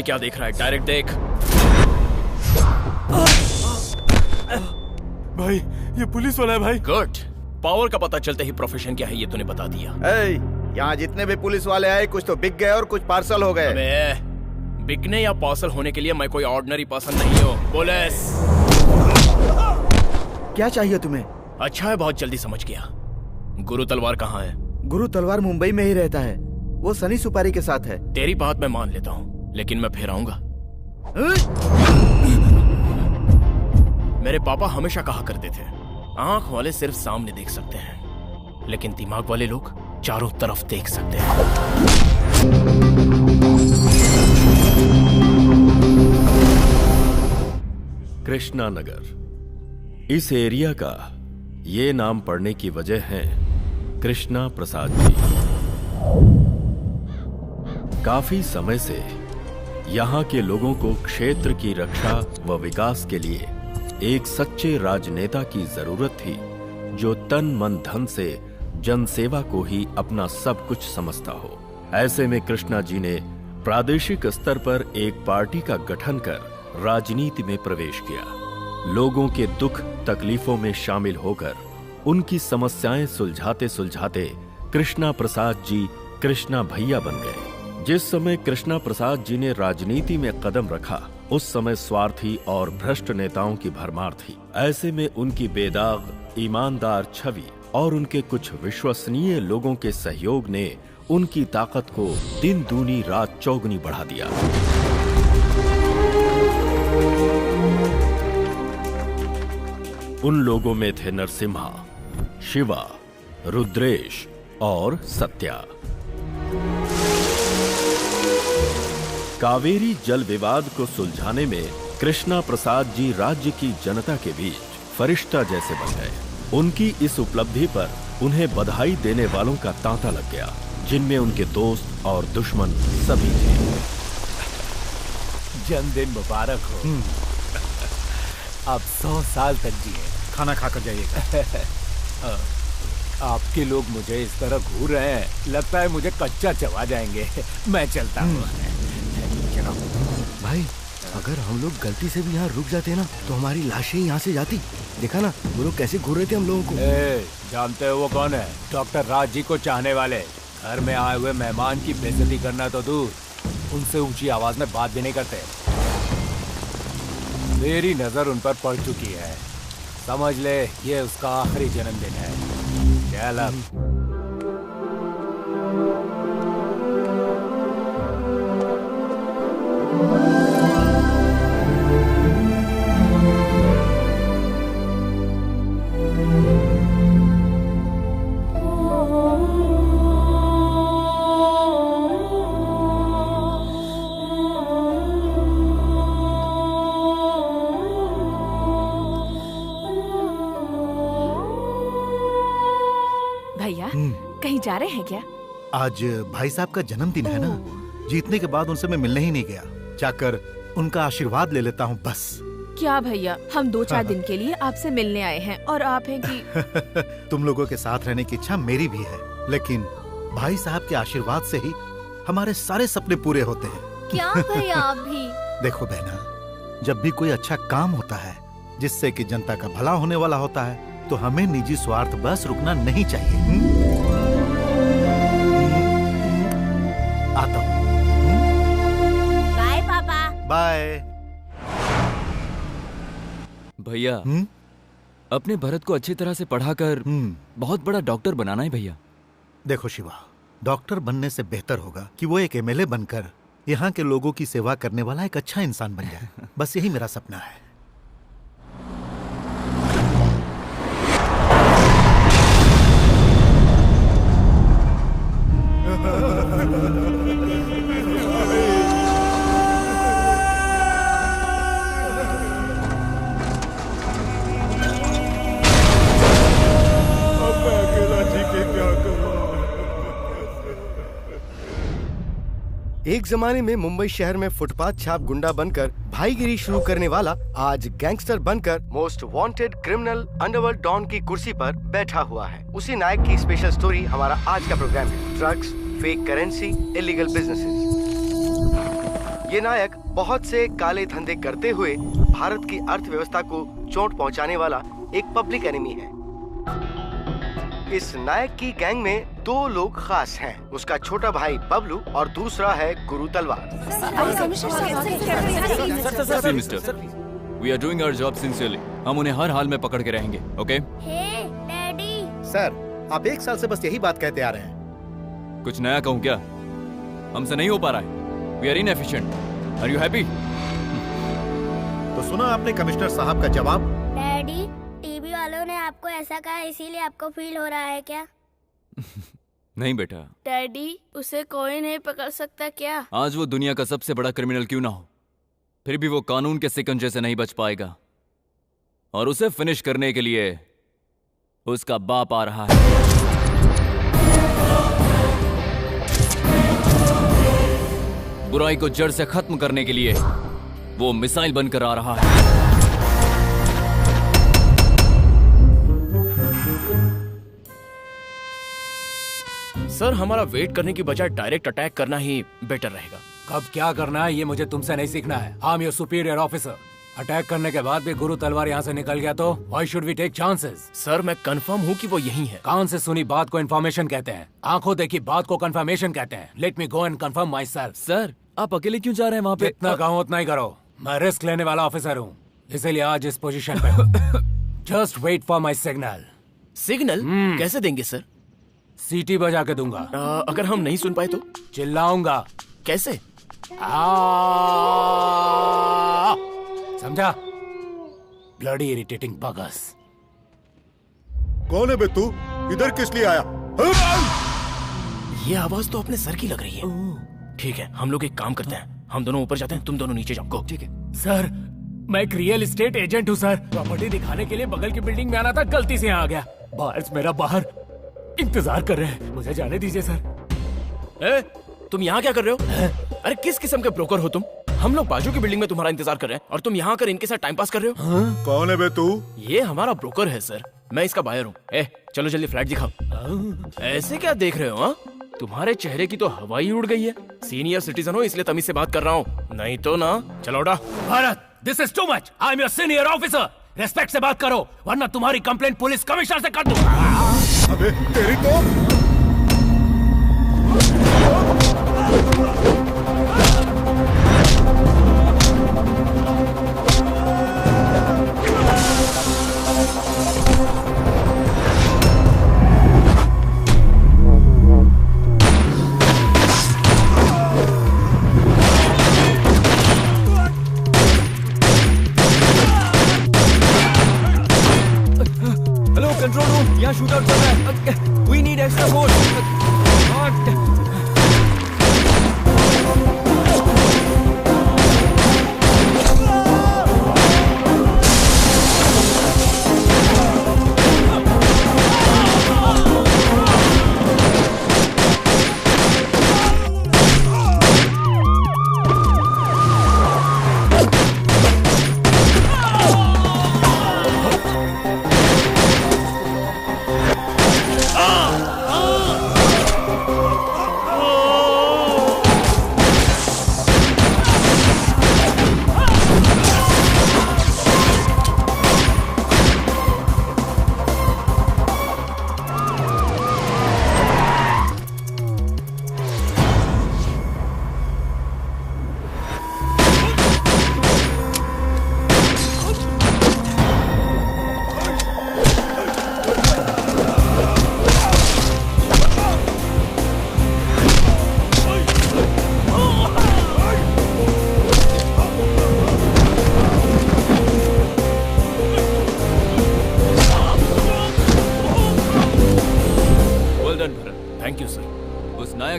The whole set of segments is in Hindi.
में क्या देख रहा है? डायरेक्ट देख। भाई ये पुलिस वाला है भाई। गुड। पावर का पता चलते ही प्रोफेशन क्या है ये तूने बता दिया। यहाँ जितने भी पुलिस वाले आए कुछ तो बिक गए और कुछ पार्सल हो गए। बिकने या पार्सल होने के लिए मैं कोई ऑर्डिनरी पर्सन नहीं हूँ। पुलिस। क्या चाहिए तुम्हें? अच्छा है, बहुत जल्दी समझ गया। गुरु तलवार कहाँ है? गुरु तलवार मुंबई में ही रहता है, वो सनी सुपारी के साथ है। तेरी बात मैं मान लेता हूँ, लेकिन मैं फिर आऊंगा। मेरे पापा हमेशा कहा करते थे, आंख वाले सिर्फ सामने देख सकते हैं, लेकिन दिमाग वाले लोग चारों तरफ देख सकते हैं। कृष्णा नगर, इस एरिया का ये नाम पड़ने की वजह है कृष्णा प्रसाद जी। काफी समय से यहाँ के लोगों को क्षेत्र की रक्षा व विकास के लिए एक सच्चे राजनेता की जरूरत थी, जो तन मन धन से जनसेवा को ही अपना सब कुछ समझता हो। ऐसे में कृष्णा जी ने प्रादेशिक स्तर पर एक पार्टी का गठन कर राजनीति में प्रवेश किया। लोगों के दुख तकलीफों में शामिल होकर उनकी समस्याएं सुलझाते सुलझाते कृष्णा प्रसाद जी कृष्णा भैया बन गए। जिस समय कृष्णा प्रसाद जी ने राजनीति में कदम रखा, उस समय स्वार्थी और भ्रष्ट नेताओं की भरमार थी। ऐसे में उनकी बेदाग ईमानदार छवि और उनके कुछ विश्वसनीय लोगों के सहयोग ने उनकी ताकत को दिन दूनी रात चौगुनी बढ़ा दिया। उन लोगों में थे नरसिम्हा, शिवा, रुद्रेश और सत्या। कावेरी जल विवाद को सुलझाने में कृष्णा प्रसाद जी राज्य की जनता के बीच फरिश्ता जैसे बन गए। उनकी इस उपलब्धि पर उन्हें बधाई देने वालों का तांता लग गया, जिनमें उनके दोस्त और दुश्मन सभी थे। जन्मदिन मुबारक हो। आप 100 साल तक जिए। खाना खाकर जाइएगा। आपके लोग मुझे इस तरह घूर रहे हैं, लगता है मुझे कच्चा चबा जाएंगे। मैं चलता हूँ। भाई अगर हम लोग गलती से भी यहाँ रुक जाते ना तो हमारी लाशें यहाँ से जाती। देखा ना वो लोग कैसे घूर रहे थे हम लोगों को। जानते हो वो कौन है? डॉक्टर राज जी को चाहने वाले। घर में आए हुए मेहमान की बेइज्जती करना तो दूर, उनसे ऊंची आवाज में बात भी नहीं करते। मेरी नजर उन पर पड़ चुकी है, समझ ले ये उसका आखिरी जन्मदिन है। चल अब। कहीं जा रहे हैं क्या? आज भाई साहब का जन्मदिन है ना, जीतने के बाद उनसे मैं मिलने ही नहीं गया। जाकर उनका आशीर्वाद ले लेता हूँ बस। क्या भैया, हम 2-4 दिन के लिए आपसे मिलने आए हैं और आप हैं कि तुम लोगों के साथ रहने की इच्छा मेरी भी है, लेकिन भाई साहब के आशीर्वाद से ही हमारे सारे सपने पूरे होते हैं। क्या भैया आप भी? देखो बहना, जब भी कोई अच्छा काम होता है जिससे कि जनता का भला होने वाला होता है, तो हमें निजी स्वार्थ बस रुकना नहीं चाहिए। आता हूँ। बाय पापा। बाय भैया। अपने भरत को अच्छी तरह से पढ़ाकर बहुत बड़ा डॉक्टर बनाना है भैया। देखो शिवा, डॉक्टर बनने से बेहतर होगा कि वो एक एमएलए बनकर यहाँ के लोगों की सेवा करने वाला एक अच्छा इंसान बन जाए। बस यही मेरा सपना है। एक जमाने में मुंबई शहर में फुटपाथ छाप गुंडा बनकर भाईगिरी शुरू करने वाला आज गैंगस्टर बनकर most wanted criminal underworld don की कुर्सी पर बैठा हुआ है। उसी नायक की स्पेशल स्टोरी हमारा आज का प्रोग्राम है, drugs, fake currency, illegal businesses. ये नायक बहुत से काले धंधे करते हुए भारत की अर्थव्यवस्था को चोट पहुंचाने वाला एक पब्लिक एनिमी है। इस नायक की गैंग में 2 लोग खास हैं, उसका छोटा भाई बबलू और दूसरा है Guru Talwar. Mister, we are doing our job sincerely. हम उन्हें हर हाल में पकड़ के रहेंगे, ओके? हे डैडी। सर, आप 1 साल से बस यही बात कहते आ रहे हैं। कुछ नया कहूँ क्या? हमसे नहीं हो पा रहा है। We are inefficient. Are you happy? तो सुना आपने कमिश्नर साहब का जवाब? डैडी, टीवी वालों ने आपको ऐसा कहा इसीलिए आपको फील हो रहा है क्या? नहीं बेटा। डैडी, उसे कोई नहीं पकड़ सकता क्या? आज वो दुनिया का सबसे बड़ा क्रिमिनल क्यों ना हो, फिर भी वो कानून के शिकंजे से नहीं बच पाएगा। और उसे फिनिश करने के लिए उसका बाप आ रहा है। बुराई को जड़ से खत्म करने के लिए वो मिसाइल बनकर आ रहा है। सर, हमारा वेट करने की बजाय डायरेक्ट अटैक करना ही बेटर रहेगा। कब क्या करना है ये मुझे तुमसे नहीं सीखना है। I am your superior officer. Attack करने के बाद भी गुरु तलवार यहाँ से निकल गया तो why should we take chances? Sir, मैं कंफर्म हूँ कि वो यही है। कान से सुनी बात को इन्फॉर्मेशन कहते हैं, आंखों देखी बात को कंफर्मेशन कहते हैं। Let me go and confirm my self. Sir, आप अकेले क्यों जा रहे हैं वहाँ पे? जितना कहूँ उतना ही करो। मैं रिस्क लेने वाला ऑफिसर हूँ, इसीलिए आज इस पोजीशन पे हूँ। Just wait for my signal. Signal कैसे देंगे सर? सीटी बजा के दूंगा। अगर हम नहीं सुन पाए तो? चिल्लाऊंगा। कैसे? समझा? Bloody irritating bugs. कौन है बे तू? इधर किस लिए आया? ये आवाज तो अपने सर की लग रही है। ठीक है, हम लोग एक काम करते हैं, हम दोनों ऊपर जाते हैं, तुम दोनों नीचे जाओ। ठीक है सर, मैं एक रियल एस्टेट एजेंट हूँ सर। प्रॉपर्टी दिखाने के लिए बगल की बिल्डिंग में आना था, गलती से यहाँ आ गया। बाहर मेरा बाहर इंतजार कर रहे हैं, मुझे जाने दीजिए सर। तुम यहाँ क्या कर रहे हो? अरे किस किस्म के ब्रोकर हो तुम? हम लोग बाजू की बिल्डिंग में तुम्हारा इंतजार कर रहे हैं और तुम यहाँ आकर इनके साथ टाइम पास कर रहे हो। कौन है बे तू? ये हमारा ब्रोकर है सर, मैं इसका बायर हूँ। चलो जल्दी फ्लैट दिखाओ। ऐसे क्या देख रहे हो? तुम्हारे चेहरे की तो हवा ही उड़ गई है। सीनियर सिटीजन हो इसलिए तमीज से बात कर रहा हूँ, नहीं तो ना। चलो उठा। Bharat, this is too much. I am your senior officer. Respect से बात करो वरना तुम्हारी कंप्लेंट पुलिस कमिश्नर से कर दूं। अबे तेरी तो। कंट्रोल रूम, यहाँ शूट आउट चल रहा है। We need extra force.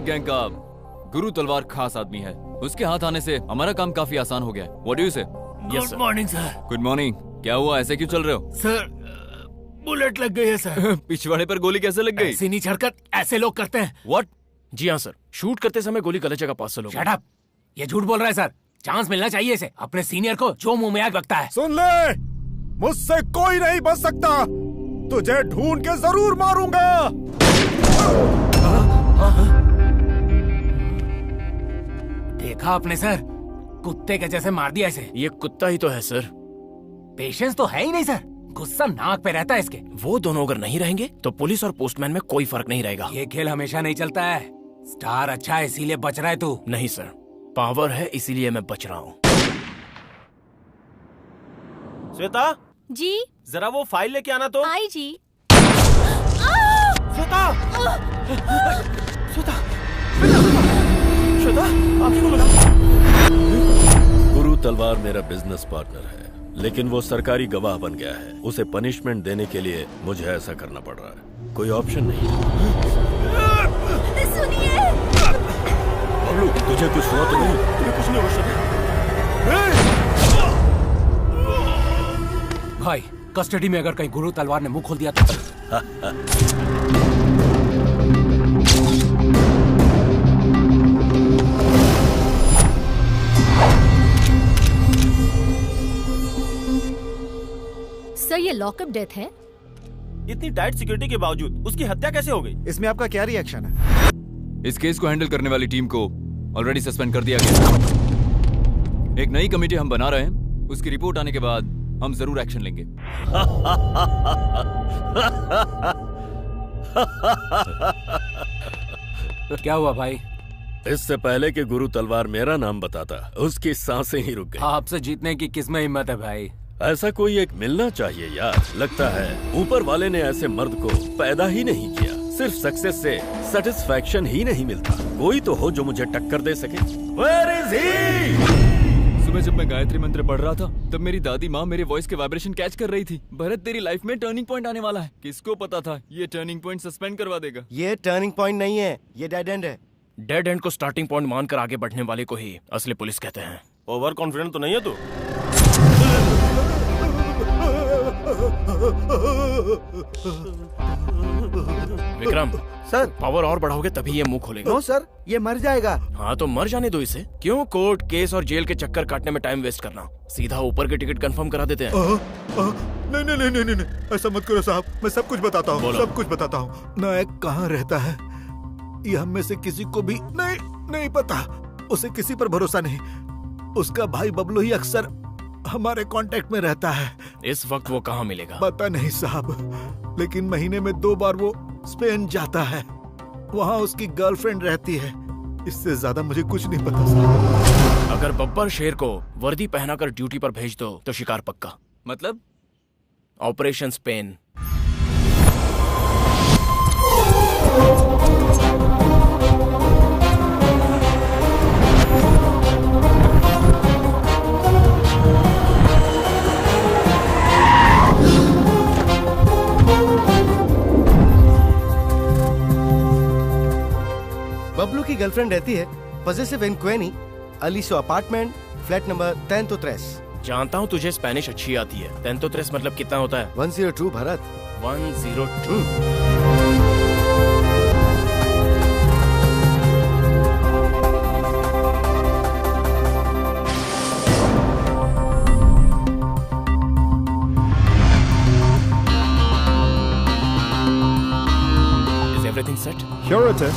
Gang का गुरु तलवार खास आदमी है, उसके हाथ आने से हमारा काम काफी आसान हो गया है। What do you say? Good morning sir. Good morning. क्या हुआ, ऐसे क्यों चल रहे हो? सर, बुलेट लग गई है सर। पिछवाड़े पर गोली कैसे लग गई? ऐसी नीच हरकत ऐसे लोग करते हैं। What? जी हाँ सर, शूट करते समय गोली गलत जगह पास चलो। शट अप, ये झूठ बोल रहा है सर। चांस मिलना चाहिए इसे, अपने सीनियर को जो मुंह में आग लगता है। सुन ले, मुझसे कोई नहीं बच सकता, तुझे ढूंढ के जरूर मारूंगा। देखा आपने सर, कुत्ते के जैसे मार दिया इसे। ये कुत्ता ही तो है सर। पेशेंस तो है ही नहीं सर, गुस्सा नाक पे रहता है इसके। वो दोनों अगर नहीं रहेंगे तो पुलिस और पोस्टमैन में कोई फर्क नहीं रहेगा। ये खेल हमेशा नहीं चलता है। स्टार अच्छा है इसीलिए बच रहा है तू। नहीं सर, पावर है इसीलिए मैं बच रहा हूँ। श्वेता जी जरा वो फाइल लेके आना तो। आई जी। श्वेता श्वेता श्वेता आंखें को लगा। गुरु तलवार मेरा बिजनेस पार्टनर है, लेकिन वो सरकारी गवाह बन गया है। उसे पनिशमेंट देने के लिए मुझे ऐसा करना पड़ रहा है, कोई ऑप्शन नहीं है। सुनिए बबलू, तुझे कुछ हुआ तो नहीं? तुम्हें कुछ नहीं हुआ? भाई कस्टडी में अगर कहीं गुरु तलवार ने मुंह खोल दिया तो। सर ये लॉकअप डेथ है। इतनी टाइट सिक्योरिटी के बावजूद उसकी हत्या कैसे हो गई? इसमें आपका क्या रिएक्शन है? इस केस को हैंडल करने वाली टीम को ऑलरेडी सस्पेंड कर दिया गया। एक नई कमेटी हम बना रहे हैं, उसकी रिपोर्ट आने के बाद हम जरूर एक्शन लेंगे। क्या हुआ भाई? इससे पहले कि गुरु तलवार मेरा नाम बताता, उसकी सांसें ही रुक गई। आपसे जीतने की किसमें हिम्मत है भाई? ऐसा कोई एक मिलना चाहिए यार। लगता है ऊपर वाले ने ऐसे मर्द को पैदा ही नहीं किया। सिर्फ सक्सेस से सेटिस्फैक्शन ही नहीं मिलता, कोई तो हो जो मुझे टक्कर दे सके। Where is he? सुबह जब मैं गायत्री मंत्र पढ़ रहा था तब मेरी दादी माँ मेरे वॉइस के वाइब्रेशन कैच कर रही थी। भरत, तेरी लाइफ में टर्निंग पॉइंट आने वाला है। किसको पता था ये टर्निंग पॉइंट सस्पेंड करवा देगा। ये टर्निंग पॉइंट नहीं है, ये डेड एंड है। डेड एंड को स्टार्टिंग पॉइंट मानकर आगे बढ़ने वाले को ही असली पुलिस कहते हैं। ओवर कॉन्फिडेंट तो नहीं है तू? विक्रम सर पावर और बढ़ाओगे तभी ये मुंह खोलेगा। नो सर, ये मर जाएगा। हाँ तो मर जाने दो इसे। क्यों कोर्ट केस और जेल के चक्कर काटने में टाइम वेस्ट करना, सीधा ऊपर के टिकट कंफर्म करा देते हैं। नहीं नहीं नहीं नहीं नहीं, ऐसा मत करो साहब, मैं सब कुछ बताता हूँ, बोलो। सब कुछ बताता हूँ। नायक कहाँ रहता है ये हम में से किसी को भी नहीं पता। उसे किसी पर भरोसा नहीं। उसका भाई बबलू ही अक्सर हमारे कांटेक्ट में रहता है। इस वक्त वो कहाँ मिलेगा? पता नहीं साहब, लेकिन महीने में 2 बार वो स्पेन जाता है। वहाँ उसकी गर्लफ्रेंड रहती है। इससे ज्यादा मुझे कुछ नहीं पता साहब। अगर बब्बर शेर को वर्दी पहनाकर ड्यूटी पर भेज दो तो शिकार पक्का। मतलब? Operation Spain. बबलू की गर्लफ्रेंड रहती है पजेसिव इन क्वेनी, अलीसो अपार्टमेंट, फ्लैट नंबर 103। जानता हूँ तुझे स्पेनिश अच्छी आती है। 103 मतलब कितना होता है? 102 Bharat. 102। Is everything set? Sure it is.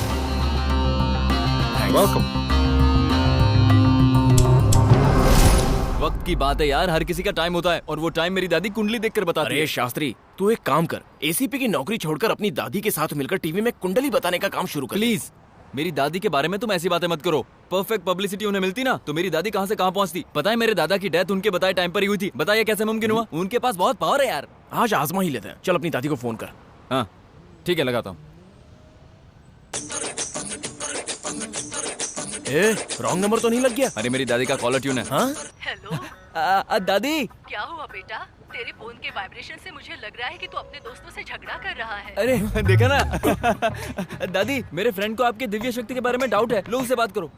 Welcome. वक्त की बात है यार, हर किसी का टाइम होता है और वो टाइम मेरी दादी कुंडली देखकर बताती है। अरे शास्त्री, तू एक काम कर, एसीपी की नौकरी छोड़कर अपनी दादी के साथ मिलकर टीवी में कुंडली बताने का काम शुरू कर। प्लीज मेरी दादी के बारे में तुम ऐसी बातें मत करो। परफेक्ट पब्लिसिटी उन्हें मिलती ना तो मेरी दादी कहाँ से कहाँ पहुँचती। पता है मेरे दादा की डेथ उनके बताए टाइम पर ही हुई थी। बताइए कैसे मुमकिन हुआ? उनके पास बहुत पावर है यार। आज आजमा ही लेते हैं। चल अपनी दादी को फोन कर। हाँ ठीक है, लगाता हूँ। रॉन्ग नंबर तो नहीं लग गया? अरे मेरी दादी का कॉलर ट्यून है। हाँ? हेलो दादी क्या हुआ बेटा? तेरे फोन के वाइब्रेशन से मुझे लग रहा है कि तू अपने दोस्तों से झगड़ा कर रहा है। अरे देखा ना दादी, मेरे फ्रेंड को आपके दिव्य शक्ति के बारे में डाउट है, लोग से बात करो।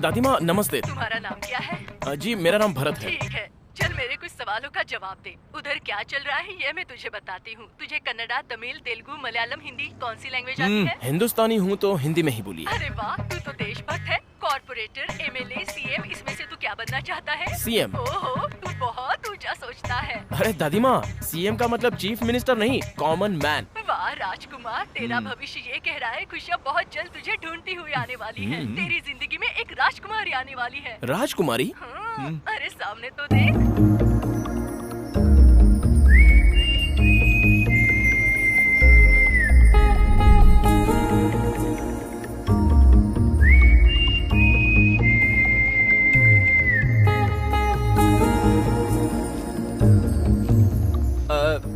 दादी माँ नमस्ते। तुम्हारा नाम क्या है? जी मेरा नाम भरत है। ठीक है, चल मेरे कुछ सवालों का जवाब दे। उधर क्या चल रहा है ये मैं तुझे बताती हूँ। तुझे कन्नड़ा, तमिल, तेलुगु, मलयालम, हिंदी कौन सी लैंग्वेज आती है? हिंदुस्तानी हूँ तो हिंदी में ही बोली। अरे वाह, तू तो देशभक्त है। कॉर्पोरेटर, एमएलए, सीएम, इसमें से तू क्या बनना चाहता है? सीएम। ओहो, तू बहुत ऊंचा सोचता है। अरे दादी माँ, सीएम का मतलब चीफ मिनिस्टर नहीं, कॉमन मैन। वाह हाँ राजकुमार, तेरा भविष्य ये कह रहा है खुशियाँ बहुत जल्द तुझे ढूंढती हुई आने वाली है। तेरी जिंदगी में एक राजकुमारी आने वाली है। राजकुमारी? अरे सामने तो देख।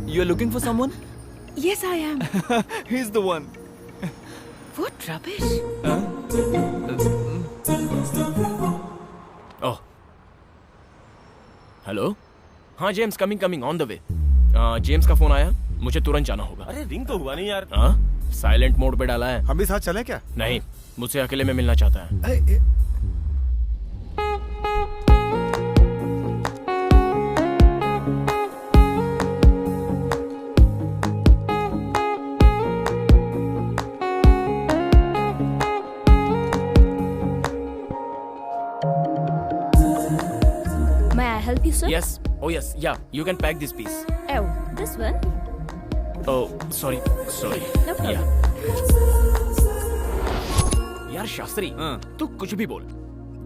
You are looking for someone? Yes, I am. He's the one. What rubbish? Oh, hello. हाँ James, coming on the way. James का फोन आया, मुझे तुरंत जाना होगा। अरे रिंग तो हुआ नहीं यार। हाँ, साइलेंट मोड पे डाला है। हम भी साथ चलें क्या? नहीं, मुझसे अकेले में मिलना चाहता है। Help you, sir? Yes. Oh yes. Yeah. You can pack this piece. Oh, this one? Oh, sorry. No problem. यार शास्त्री, तू कुछ भी बोल।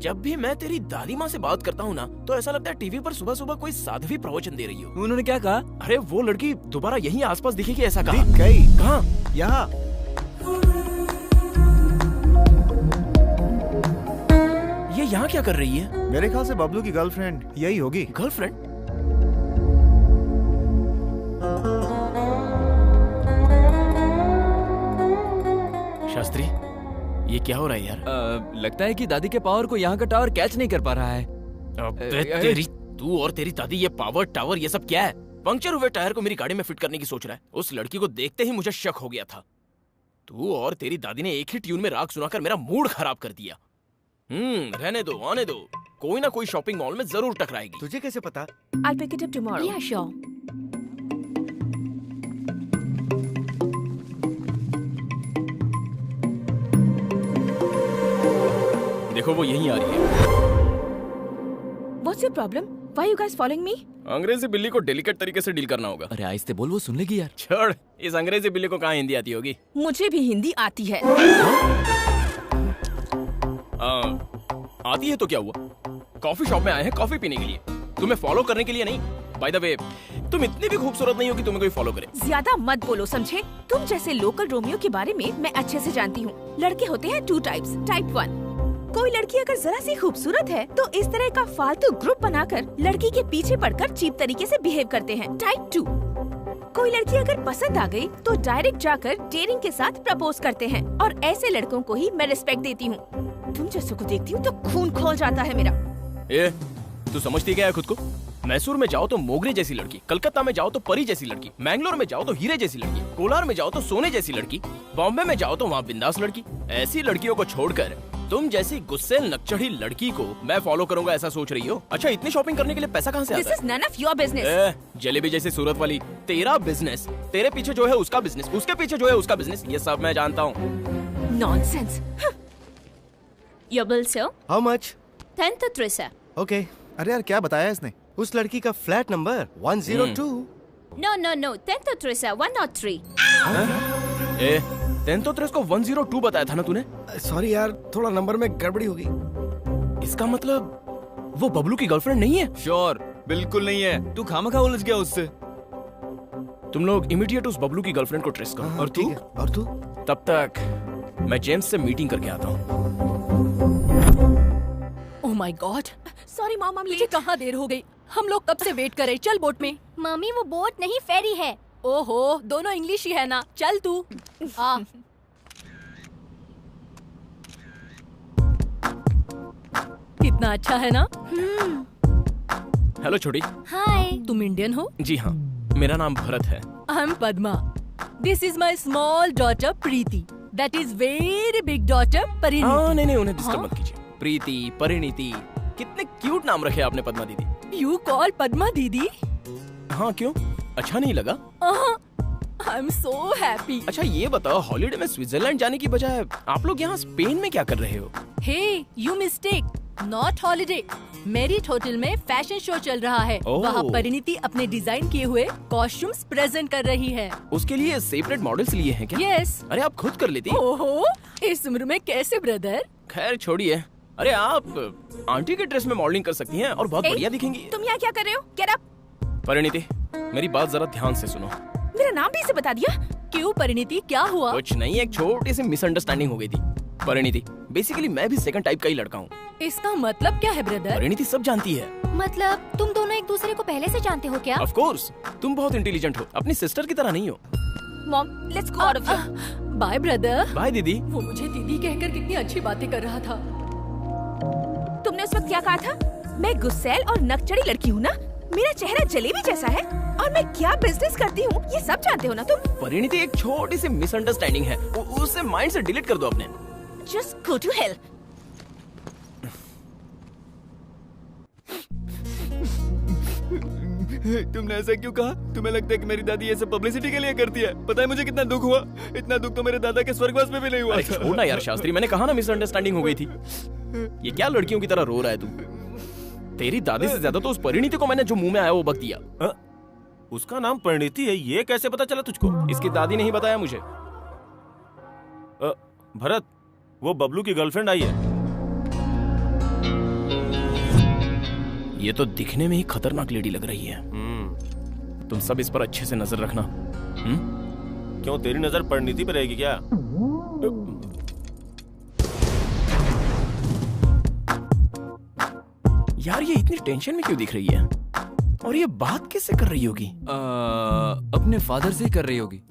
जब भी मैं तेरी दादी माँ से बात करता हूँ ना, तो ऐसा लगता है टीवी पर सुबह सुबह कोई साध्वी प्रवचन दे रही हो। उन्होंने क्या कहा? अरे वो लड़की दोबारा यहीं आसपास दिखेगी ऐसा कहा। गई। कहाँ? यहाँ। ये यहाँ क्या कर रही है? मेरे ख्याल से बबलू की गर्लफ्रेंड यही होगी। गर्लफ्रेंड? शास्त्री, ये क्या हो रहा है यार? लगता है कि दादी के पावर को यहाँ का टावर कैच नहीं कर पा रहा है। तेरी तू और तेरी दादी ये पावर टावर ये सब क्या है? पंक्चर हुए टायर को मेरी गाड़ी में फिट करने की सोच रहा है। उस लड़की को देखते ही मुझे शक हो गया था। तू और तेरी दादी ने एक ही ट्यून में राग सुनाकर मेरा मूड खराब कर दिया। रहने दो, आने दो, कोई ना कोई शॉपिंग मॉल में जरूर टकराएगी। तुझे कैसे पता? I'll pick it up tomorrow. Yeah, sure. देखो वो यहीं आ रही है। What's your problem? Why you guys following me? अंग्रेजी बिल्ली को डेलिकेट तरीके से डील करना होगा। अरे आहिस्ते बोल, वो सुन लेगी यार। छोड़, इस अंग्रेजी बिल्ली को कहाँ हिंदी आती होगी? मुझे भी हिंदी आती है। आती है तो क्या हुआ? कॉफी शॉप में आए हैं कॉफी पीने के लिए, तुम्हें फॉलो करने के लिए नहीं। बाय द वे, तुम इतनी भी खूबसूरत नहीं हो कि तुम्हें कोई फॉलो करे। ज्यादा मत बोलो, समझे? तुम जैसे लोकल रोमियो के बारे में मैं अच्छे से जानती हूँ। लड़के होते हैं 2 टाइप्स। टाइप 1, कोई लड़की अगर जरा सी खूबसूरत है तो इस तरह का फालतू ग्रुप बनाकर लड़की के पीछे पड़कर चीप तरीके से बिहेव करते हैं। टाइप 2, कोई लड़की अगर पसंद आ गई तो डायरेक्ट जाकर डेयरिंग के साथ प्रपोज करते हैं, और ऐसे लड़कों को ही मैं रिस्पेक्ट देती हूँ। तुम जैसे को देखती हूँ तो खून खौल जाता है मेरा। तू समझती क्या है खुद को? मैसूर में जाओ तो मोगरे जैसी लड़की, कलकत्ता में जाओ तो परी जैसी लड़की, मैंगलोर में जाओ तो हीरे जैसी लड़की, कोलार में जाओ तो सोने जैसी लड़की, बॉम्बे में जाओ तो वहाँ बिंदास लड़की। ऐसी लड़कियों को छोड़कर तुम जैसी गुस्सेल नकचढ़ी लड़की को मैं फॉलो करूंगा ऐसा सोच रही हो? अच्छा, इतनी शॉपिंग करने के लिए पैसा कहाँ से आता है? This is none of your business. Jalebi जैसी सूरत वाली, तेरा बिजनेस, तेरे पीछे जो है उसका बिजनेस, उसके पीछे जो है उसका बिजनेस, ये सब मैं जानता हूँ। Nonsense. Your bill, sir? How much? 10-3, sir. Okay. अरे यार क्या बताया इसने? उस लड़की का फ्लैट नंबर 102। No, 10-3, sir. 103. 10-3 को 102 बताया था ना तूने? सॉरी यार, थोड़ा नंबर में गड़बड़ी हो गई। इसका मतलब वो बबलू की गर्लफ्रेंड नहीं है? श्योर, बिल्कुल नहीं है। तू खामखा उलझ गया उससे। तुम लोग इमीडिएट उस बबलू की गर्लफ्रेंड को ट्रेस करो। और तू? और तू? तब तक मैं जेम्स से मीटिंग करके आता हूँ। Oh my God, sorry mom, मुझे कहाँ देर हो गई। हम लोग कब से वेट कर रहे। चल बोट में। मम्मी वो बोट नहीं फेरी है। ओहो, दोनों इंग्लिश ही है ना। चल तू आ। कितना अच्छा है ना। हेलो छोटी। हाय। तुम इंडियन हो? जी हाँ, मेरा नाम भरत है। I am Padma. This is my small daughter Preeti. That is very big daughter Parineeti. नहीं, उन्हें डिस्टर्ब मत कीजिए। प्रीति, परिणीति, कितने क्यूट नाम रखे आपने पद्मा दीदी। यू कॉल पद्मा दीदी? हाँ, क्यों? अच्छा नहीं लगा? I am so happy. अच्छा ये बताओ, हॉलिडे में स्विट्जरलैंड जाने की बजाय आप लोग यहाँ स्पेन में क्या कर रहे हो? Hey, you mistake. Not holiday. Marriott hotel में फैशन शो चल रहा है। ओह। वहाँ परिणीति अपने डिजाइन किए हुए कॉस्ट्यूम्स प्रेजेंट कर रही है। उसके लिए सेपरेट मॉडल्स लिए हैं क्या? यस। अरे आप खुद कर लेती। ओहो, इस उम्र में कैसे ब्रदर? खैर छोड़िए। अरे आप आंटी के ड्रेस में मॉडलिंग कर सकती हैं और बहुत बढ़िया दिखेंगी। तुम यहाँ क्या कर रहे हो? Get up. परिणीति, मेरी बात जरा ध्यान से सुनो। मेरा नाम भी इसे बता दिया। क्यों परिणीति, क्या हुआ? कुछ नहीं, एक छोटी सी मिसअंडरस्टैंडिंग हो गई थी। परिणीति, बेसिकली मैं भी सेकंड टाइप का ही लड़का हूँ। इसका मतलब क्या है ब्रदर? परिणीति सब जानती है। मतलब तुम दोनों एक दूसरे को पहले से जानते हो क्या? ऑफ कोर्स, तुम बहुत इंटेलिजेंट हो, अपनी सिस्टर की तरह नहीं हो। Mom, let's go out of here. Bye brother. Bye दीदी। वो मुझे दीदी कहकर कितनी अच्छी बातें कर रहा था। तुमने उस वक्त क्या कहा था? मैं गुस्सैल और नकचढ़ी लड़की हूँ ना? मेरा चेहरा जलेबी जैसा है और मैं क्या बिजनेस करती हूँ ये सब जानते हो ना तुम? परिणीति, एक छोटी सी मिसअंडरस्टैंडिंग है, उसे माइंड से डिलीट कर दो अपने। Just go to hell. तुमने ऐसा क्यों कहा? तुम्हें लगता है कि मेरी दादी ये सब पब्लिसिटी के लिए करती है? पता है मुझे कितना दुख हुआ? इतना दुख तो मेरे दादा के स्वर्गवास में भी नहीं हुआ। छोड़ना यार शास्त्री, मैंने कहा ना मिसअंडरस्टैंडिंग हो गई थी। ये क्या लड़कियों की तरह रो रहा है तू? तेरी दादी से ज्यादा तो उस परिणीति को मैंने जो मुंह में आया वो बक दिया। उसका नाम परिणीति है, ये कैसे पता चला तुझको? इसकी दादी ने ही बताया मुझे। भरत, वो बबलू की गर्लफ्रेंड आई है। ये तो दिखने में ही खतरनाक लेडी लग रही है। तुम सब इस पर अच्छे से नजर रखना। क्यों, तेरी नजर परिणीति पे रहेगी क्या? यार ये इतनी टेंशन में क्यों दिख रही है? और ये बात किससे कर रही होगी? अपने फादर से ही कर रही होगी।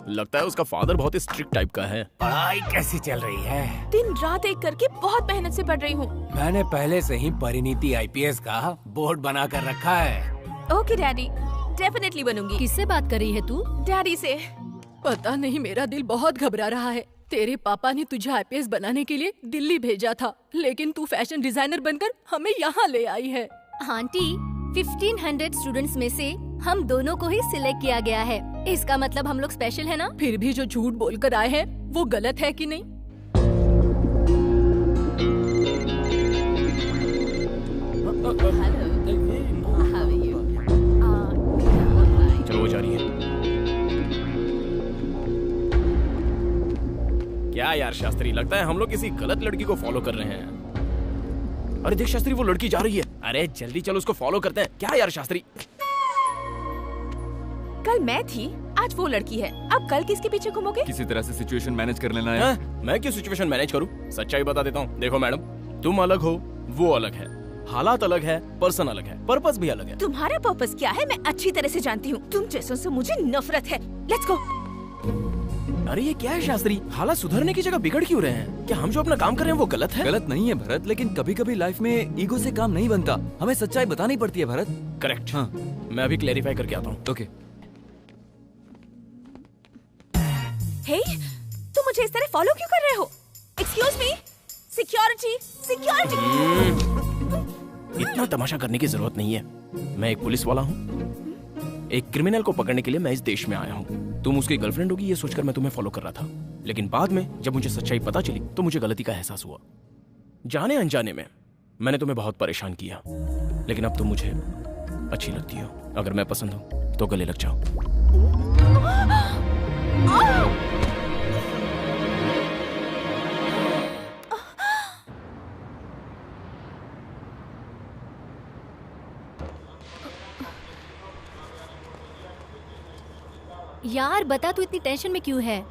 लगता है उसका फादर बहुत ही स्ट्रिक्ट टाइप का है। पढ़ाई कैसी चल रही है? दिन रात एक करके बहुत मेहनत से पढ़ रही हूँ। मैंने पहले से ही परिणीति IPS का बोर्ड बना कर रखा है। ओके डैडी, डेफिनेटली बनूंगी। किससे बात कर रही है तू? डैडी से। पता नहीं, मेरा दिल बहुत घबरा रहा है। तेरे पापा ने तुझे IPS बनाने के लिए दिल्ली भेजा था, लेकिन तू फैशन डिजाइनर बनकर हमें यहाँ ले आई है। आंटी, 1500 स्टूडेंट्स में से हम दोनों को ही सिलेक्ट किया गया है। इसका मतलब हम लोग स्पेशल है ना? फिर भी जो झूठ बोलकर आए हैं वो गलत है कि नहीं? चलो वो जा रही है। क्या यार शास्त्री, लगता है हम लोग किसी गलत लड़की को फॉलो कर रहे हैं। अरे देख शास्त्री, वो लड़की जा रही है। अरे जल्दी चलो उसको फॉलो करते हैं। क्या यार शास्त्री? कल मैं थी, आज वो लड़की है। अब कल किसके पीछे घूमोगे? किसी तरह से सिचुएशन मैनेज कर लेना है। मैं क्यों सिचुएशन मैनेज करूं? सच्चाई बता देता हूं। देखो मैडम, तुम अलग हो, वो अलग है, हालात अलग है, पर्सन अलग है, पर्पस भी अलग है। तुम्हारा पर्पस क्या है मैं अच्छी तरह से जानती हूँ। तुम जैसों से मुझे नफरत है। Let's go. अरे ये क्या है शास्त्री, हालात सुधरने की जगह बिगड़ क्यों रहे हैं? क्या हम जो अपना काम कर रहे हैं वो गलत है? गलत नहीं है भरत, लेकिन कभी कभी लाइफ में ईगो से काम नहीं बनता। हमें सच्चाई बतानी पड़ती है भरत। करेक्ट। हाँ, मैं अभी क्लेरिफाई करके आता हूँ। ओके। हे, तुम मुझे इस तरह फॉलो क्यों कर रहे हो? Excuse me, security, security. इतना तमाशा करने की जरूरत नहीं है। मैं एक पुलिस वाला हूँ। एक क्रिमिनल को पकड़ने के लिए मैं इस देश में आया हूँ। तुम उसकी गर्लफ्रेंड होगी ये सोचकर मैं तुम्हें फॉलो कर रहा था, लेकिन बाद में जब मुझे सच्चाई पता चली तो मुझे गलती का एहसास हुआ। जाने अनजाने में मैंने तुम्हें बहुत परेशान किया, लेकिन अब तुम मुझे अच्छी लगती हो। अगर मैं पसंद हूँ तो गले लग जाओ। यार बता, तू इतनी टेंशन में क्यों है?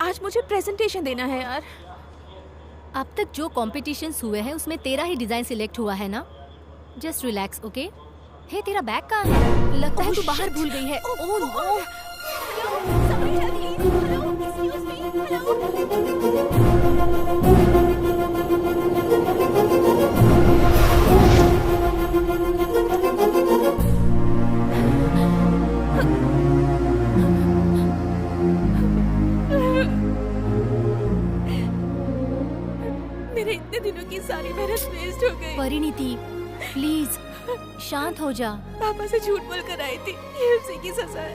आज मुझे प्रेजेंटेशन देना है यार। अब तक जो कॉम्पिटिशन्स हुए हैं उसमें तेरा ही डिजाइन सिलेक्ट हुआ है ना? Just relax, okay? हे, तेरा बैग कहाँ है? लगता है तू बाहर भूल गई है। Oh no. मेरे इतने दिनों की सारी मेहनत वेस्ट हो गई। परिणीति, प्लीज शांत हो जा। पापा से झूठ बोल कर आई थी, ये उसी की सजा है।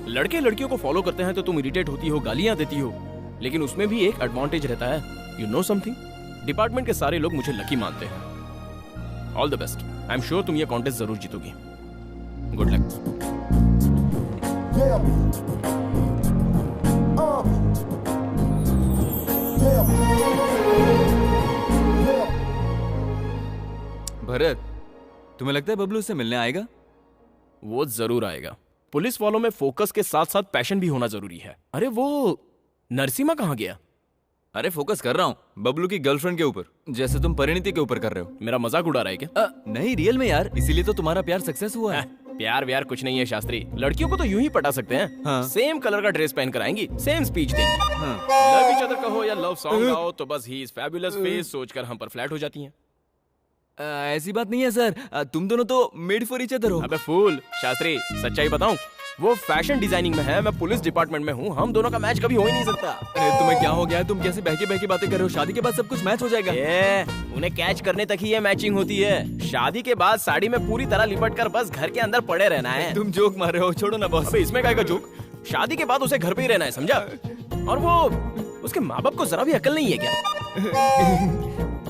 लड़के लड़कियों को फॉलो करते हैं तो तुम इरिटेट होती हो, गालियां देती हो, लेकिन उसमें भी एक एडवांटेज रहता है। यू नो समथिंग, डिपार्टमेंट के सारे लोग मुझे लकी मानते हैं। All the best. I am sure तुम ये कॉन्टेस्ट जरूर जीतोगी। Good luck. भरत, तुम्हें लगता है बबलू उससे मिलने आएगा? वो जरूर आएगा। पुलिस वालों में फोकस के साथ साथ पैशन भी होना जरूरी है। अरे वो नरसिम्हा कहाँ गया? अरे फोकस कर रहा हूँ बबलू की गर्लफ्रेंड के ऊपर, जैसे तुम परिणीति के ऊपर कर रहे हो। मेरा मजाक उड़ा रहा है क्या? नहीं, रियल में यार, इसीलिए तो तुम्हारा प्यार सक्सेस हुआ है। प्यार व्यार कुछ नहीं है शास्त्री, लड़कियों को तो यूं ही पटा सकते हैं। हाँ। सेम कलर का ड्रेस पहन कर आएंगी, सेम स्पीच देंगी। हाँ। लव ईच अदर कहो या लव सॉन्ग गाओ तो बस ही इज फैबुलस फेस सोचकर हम पर फ्लैट हो जाती हैं। ऐसी बात नहीं है सर, तुम दोनों तो मेड फॉर ईच अदर हो। अबे फूल, शास्त्री सच्चाई बताऊं, वो फैशन डिजाइनिंग में है, मैं पुलिस डिपार्टमेंट में हूँ, हम दोनों का मैच कभी हो ही नहीं सकता। अरे तुम्हें क्या हो गया है? तुम कैसे बहकी बहकी बातें कर रहे हो? शादी के बाद सब कुछ मैच हो जाएगा। उन्हें कैच करने तक ही ये मैचिंग होती है। शादी के बाद साड़ी में पूरी तरह लिपट कर बस घर के अंदर पड़े रहना है। तुम जोक मार रहे हो, छोड़ो ना बॉस। अबे इसमें क्या का जोक? शादी के बाद उसे घर पे ही रहना है, समझा? और वो उसके माँ बाप को जरा भी अकल नहीं है क्या?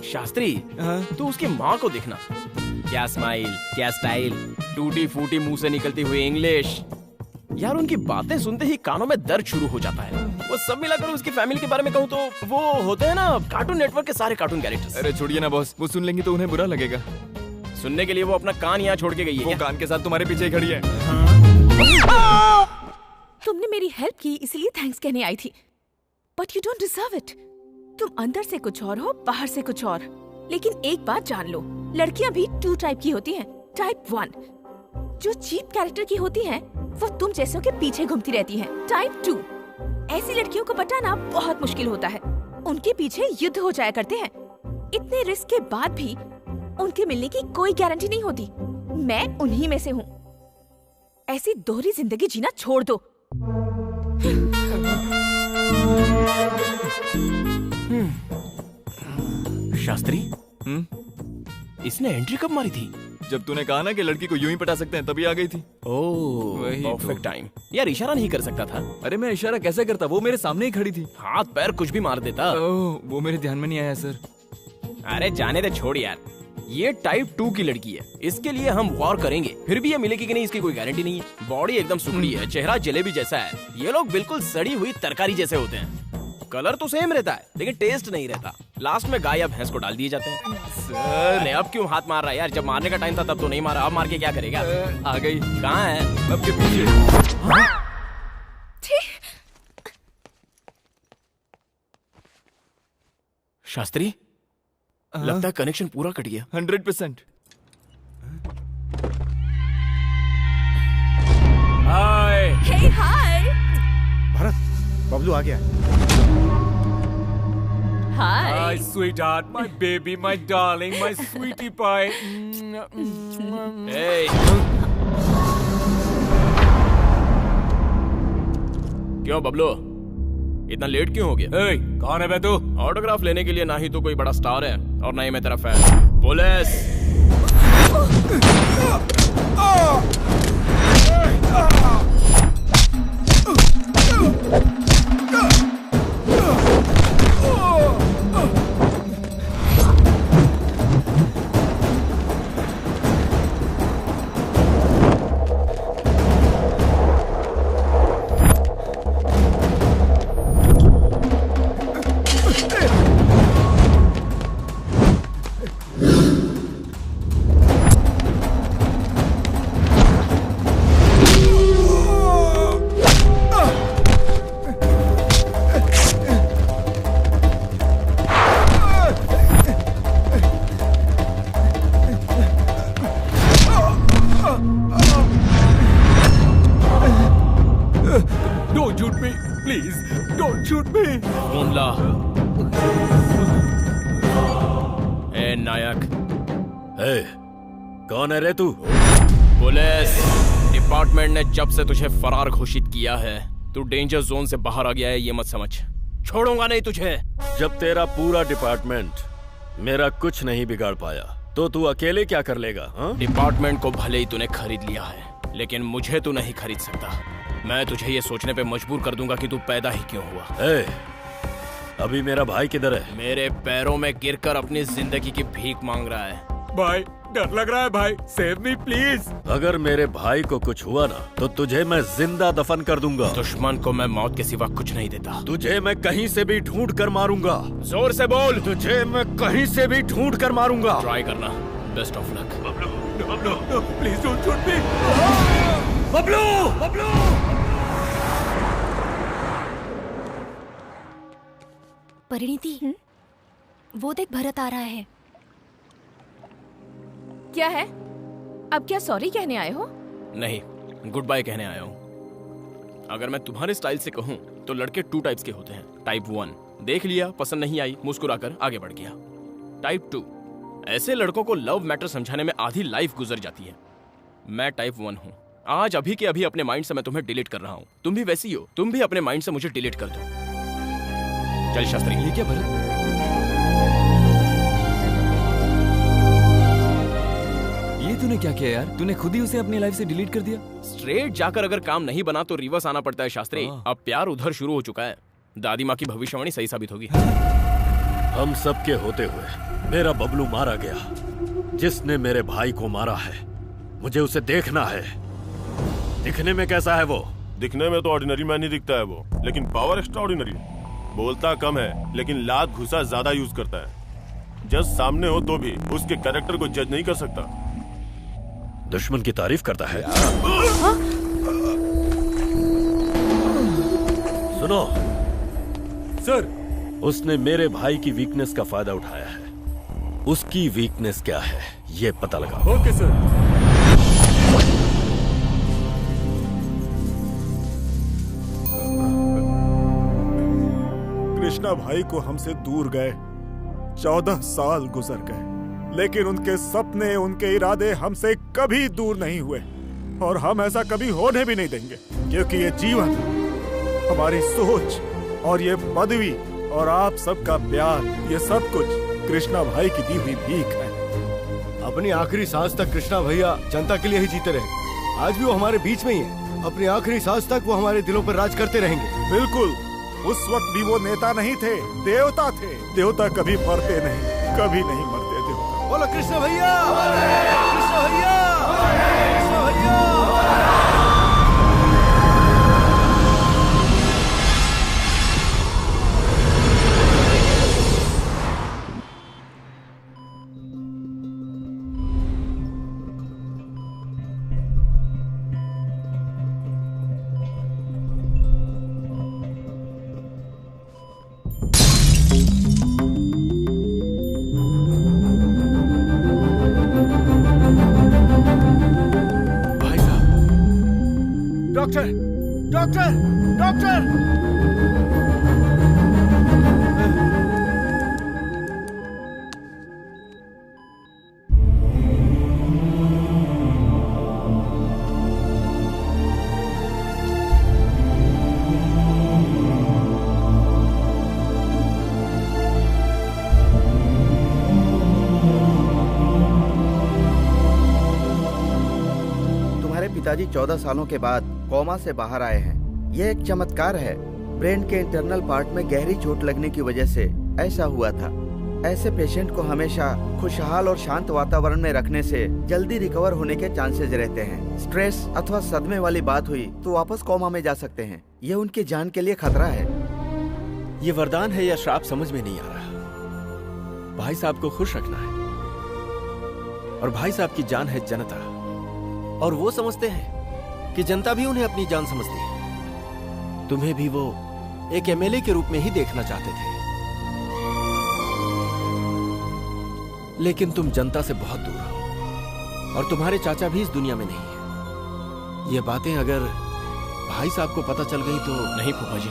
शास्त्री, तू उसकी माँ को देखना, क्या स्माइल, क्या स्टाइल, टूटी फूटी मुंह से निकलती हुई इंग्लिश। यार उनकी बातें सुनते ही कानों में दर्द शुरू हो जाता है। वो सब मिलाकर उसकी फैमिली के बारे में कहूँ तो वो होते हैं ना कार्टून नेटवर्क के सारे कार्टून कैरेक्टर्स। अरे छोड़िए ना बॉस, वो सुन लेंगी तो उन्हें बुरा लगेगा। सुनने के लिए वो अपना कान यहाँ छोड़ के गई है। वो कान के साथ तुम्हारे पीछे ही खड़ी है। तुमने मेरी हेल्प की इसलिए थैंक्स कहने आई थी, but you don't deserve it. तुम अंदर से कुछ और हो, बाहर से कुछ और। लेकिन एक बात जान लो, लड़कियां भी 2 टाइप की होती हैं। टाइप 1 जो चीप कैरेक्टर की होती हैं, वो तुम जैसों के पीछे घूमती रहती हैं। टाइप 2 ऐसी लड़कियों को पटाना बहुत मुश्किल होता है, उनके पीछे युद्ध हो जाया करते हैं। इतने रिस्क के बाद भी उनके मिलने की कोई गारंटी नहीं होती। मैं उन्हीं में से हूँ। ऐसी दोहरी जिंदगी जीना छोड़ दो। शास्त्री, इसने एंट्री कब मारी थी? जब तूने कहा ना कि लड़की को यूं ही पटा सकते हैं, तभी आ गई थी। ओह, परफेक्ट टाइम। यार इशारा नहीं कर सकता था? अरे मैं इशारा कैसे करता, वो मेरे सामने ही खड़ी थी। हाथ पैर कुछ भी मार देता। ओह, वो मेरे ध्यान में नहीं आया सर। अरे जाने दे, छोड़ यार। ये टाइप 2 की लड़की है, इसके लिए हम वॉर करेंगे, फिर भी ये मिलेगी कि नहीं इसकी कोई गारंटी नहीं है। बॉडी एकदम सुकड़ी है, चेहरा जलेबी जैसा है। ये लोग बिल्कुल सड़ी हुई तरकारी जैसे होते हैं। कलर तो सेम रहता है लेकिन टेस्ट नहीं रहता। लास्ट में गाय या भैंस को डाल दिए जाते हैं। सर अब क्यों हाथ मार रहा है यार? जब मारने का टाइम था तब तो नहीं मारा, अब मार के क्या करेगा? आ गई। कहाँ है? अब के पीछे। शास्त्री, लगता है कनेक्शन पूरा कट गया। 100%। हाय। हे हाय। भरत, बबलू आ गया। Hi, sweetheart, my baby, my darling, my sweetie pie. Hey. क्यों बबलू, इतना लेट क्यों हो गया? Hey, कौन है बे तू? ऑटोग्राफ लेने के लिए ना ही तो कोई बड़ा स्टार है और ना ही मैं तेरा fan. Police! Don't shoot me, please. Don't shoot me. Phone ला। ए नायक। ए, कौन है रे तू? पुलिस डिपार्टमेंट ने जब से तुझे फरार घोषित किया है, तू डेंजर जोन से बाहर आ गया है, ये मत समझ। छोड़ूंगा नहीं तुझे। जब तेरा पूरा डिपार्टमेंट मेरा कुछ नहीं बिगाड़ पाया तो तू अकेले क्या कर लेगा? डिपार्टमेंट को भले ही तूने खरीद लिया है, लेकिन मुझे तू नहीं खरीद सकता। मैं तुझे ये सोचने पे मजबूर कर दूंगा कि तू पैदा ही क्यों हुआ। अभी मेरा भाई किधर है? मेरे पैरों में गिरकर अपनी जिंदगी की भीख मांग रहा है। भाई डर लग रहा है भाई, सेव मी प्लीज। अगर मेरे भाई को कुछ हुआ ना तो तुझे मैं जिंदा दफन कर दूंगा। दुश्मन को मैं मौत के सिवा कुछ नहीं देता। तुझे मैं कहीं से भी ढूंढ कर मारूंगा। जोर से बोल। तुझे मैं कहीं से भी ढूंढ कर मारूंगा। ट्राई करना। Best of luck. Bablu please don't shoot मी। बबलू बबलू परिणीति, वो देख भरत आ रहा है। क्या है? अब क्या सॉरी कहने आए हो? नहीं, गुड बाय कहने आया हूँ। अगर मैं तुम्हारे स्टाइल से कहूँ तो लड़के 2 टाइप्स के होते हैं। टाइप 1 देख लिया, पसंद नहीं आई, मुस्कुराकर आगे बढ़ गया। टाइप 2 ऐसे लड़कों को लव मैटर समझाने में आधी लाइफ गुजर जाती है। मैं टाइप 1 हूँ। आज अभी के अभी अपने माइंड से मैं तुम्हें डिलीट कर रहा हूँ। तुम भी वैसी हो, तुम भी अपने माइंड से मुझे डिलीट कर दो। चल शास्त्री। ये क्या भरत? ये तूने क्या किया यार? तूने खुद ही उसे अपनी लाइफ से डिलीट कर दिया। स्ट्रेट जाकर अगर काम नहीं बना तो रिवर्स आना पड़ता है शास्त्री। अब प्यार उधर शुरू हो चुका है। दादी माँ की भविष्यवाणी सही साबित होगी। हम सबके होते हुए मेरा बबलू मारा गया। जिसने मेरे भाई को मारा है, मुझे उसे देखना है। दिखने में कैसा है वो? दिखने में तो ऑर्डिनरी मैन ही दिखता है वो, लेकिन पावर एक्स्ट्रा ऑर्डिनरी। बोलता कम है लेकिन लात घुसा ज्यादा यूज करता है। जज सामने हो तो भी उसके कैरेक्टर को जज नहीं कर सकता। दुश्मन की तारीफ करता है। सुनो सर, उसने मेरे भाई की वीकनेस का फायदा उठाया है। उसकी वीकनेस क्या है ये पता लगाओ। Okay sir. कृष्णा भाई को हमसे दूर गए 14 साल गुजर गए, लेकिन उनके सपने, उनके इरादे हमसे कभी दूर नहीं हुए और हम ऐसा कभी होने भी नहीं देंगे, क्योंकि ये जीवन, हमारी सोच और ये पदवी और आप सबका प्यार, ये सब कुछ कृष्णा भाई की दी हुई भीख है। अपनी आखिरी सांस तक कृष्णा भैया जनता के लिए ही जीते रहे। आज भी वो हमारे बीच में ही है। अपनी आखिरी सांस तक वो हमारे दिलों पर राज करते रहेंगे। बिल्कुल। उस वक्त भी वो नेता नहीं थे, देवता थे। देवता कभी मरते नहीं, कभी नहीं मरते देवता। बोलो कृष्ण भैया, कृष्ण भैया, कृष्ण भैया। Doctor, doctor, doctor! तुम्हारे पिताजी 14 सालों के बाद कोमा से बाहर आए हैं। यह एक चमत्कार है। ब्रेन के इंटरनल पार्ट में गहरी चोट लगने की वजह से ऐसा हुआ था। ऐसे पेशेंट को हमेशा खुशहाल और शांत वातावरण में रखने से जल्दी रिकवर होने के चांसेस रहते हैं। स्ट्रेस अथवा सदमे वाली बात हुई तो वापस कोमा में जा सकते हैं। यह उनकी जान के लिए खतरा है। ये वरदान है या श्राप समझ में नहीं आ रहा। भाई साहब को खुश रखना है और भाई साहब की जान है जनता, और वो समझते हैं कि जनता भी उन्हें अपनी जान समझती है। तुम्हें भी वो एक एमएलए के रूप में ही देखना चाहते थे, लेकिन तुम जनता से बहुत दूर हो और तुम्हारे चाचा भी इस दुनिया में नहीं है। ये बातें अगर भाई साहब को पता चल गई तो। नहीं फूफा जी,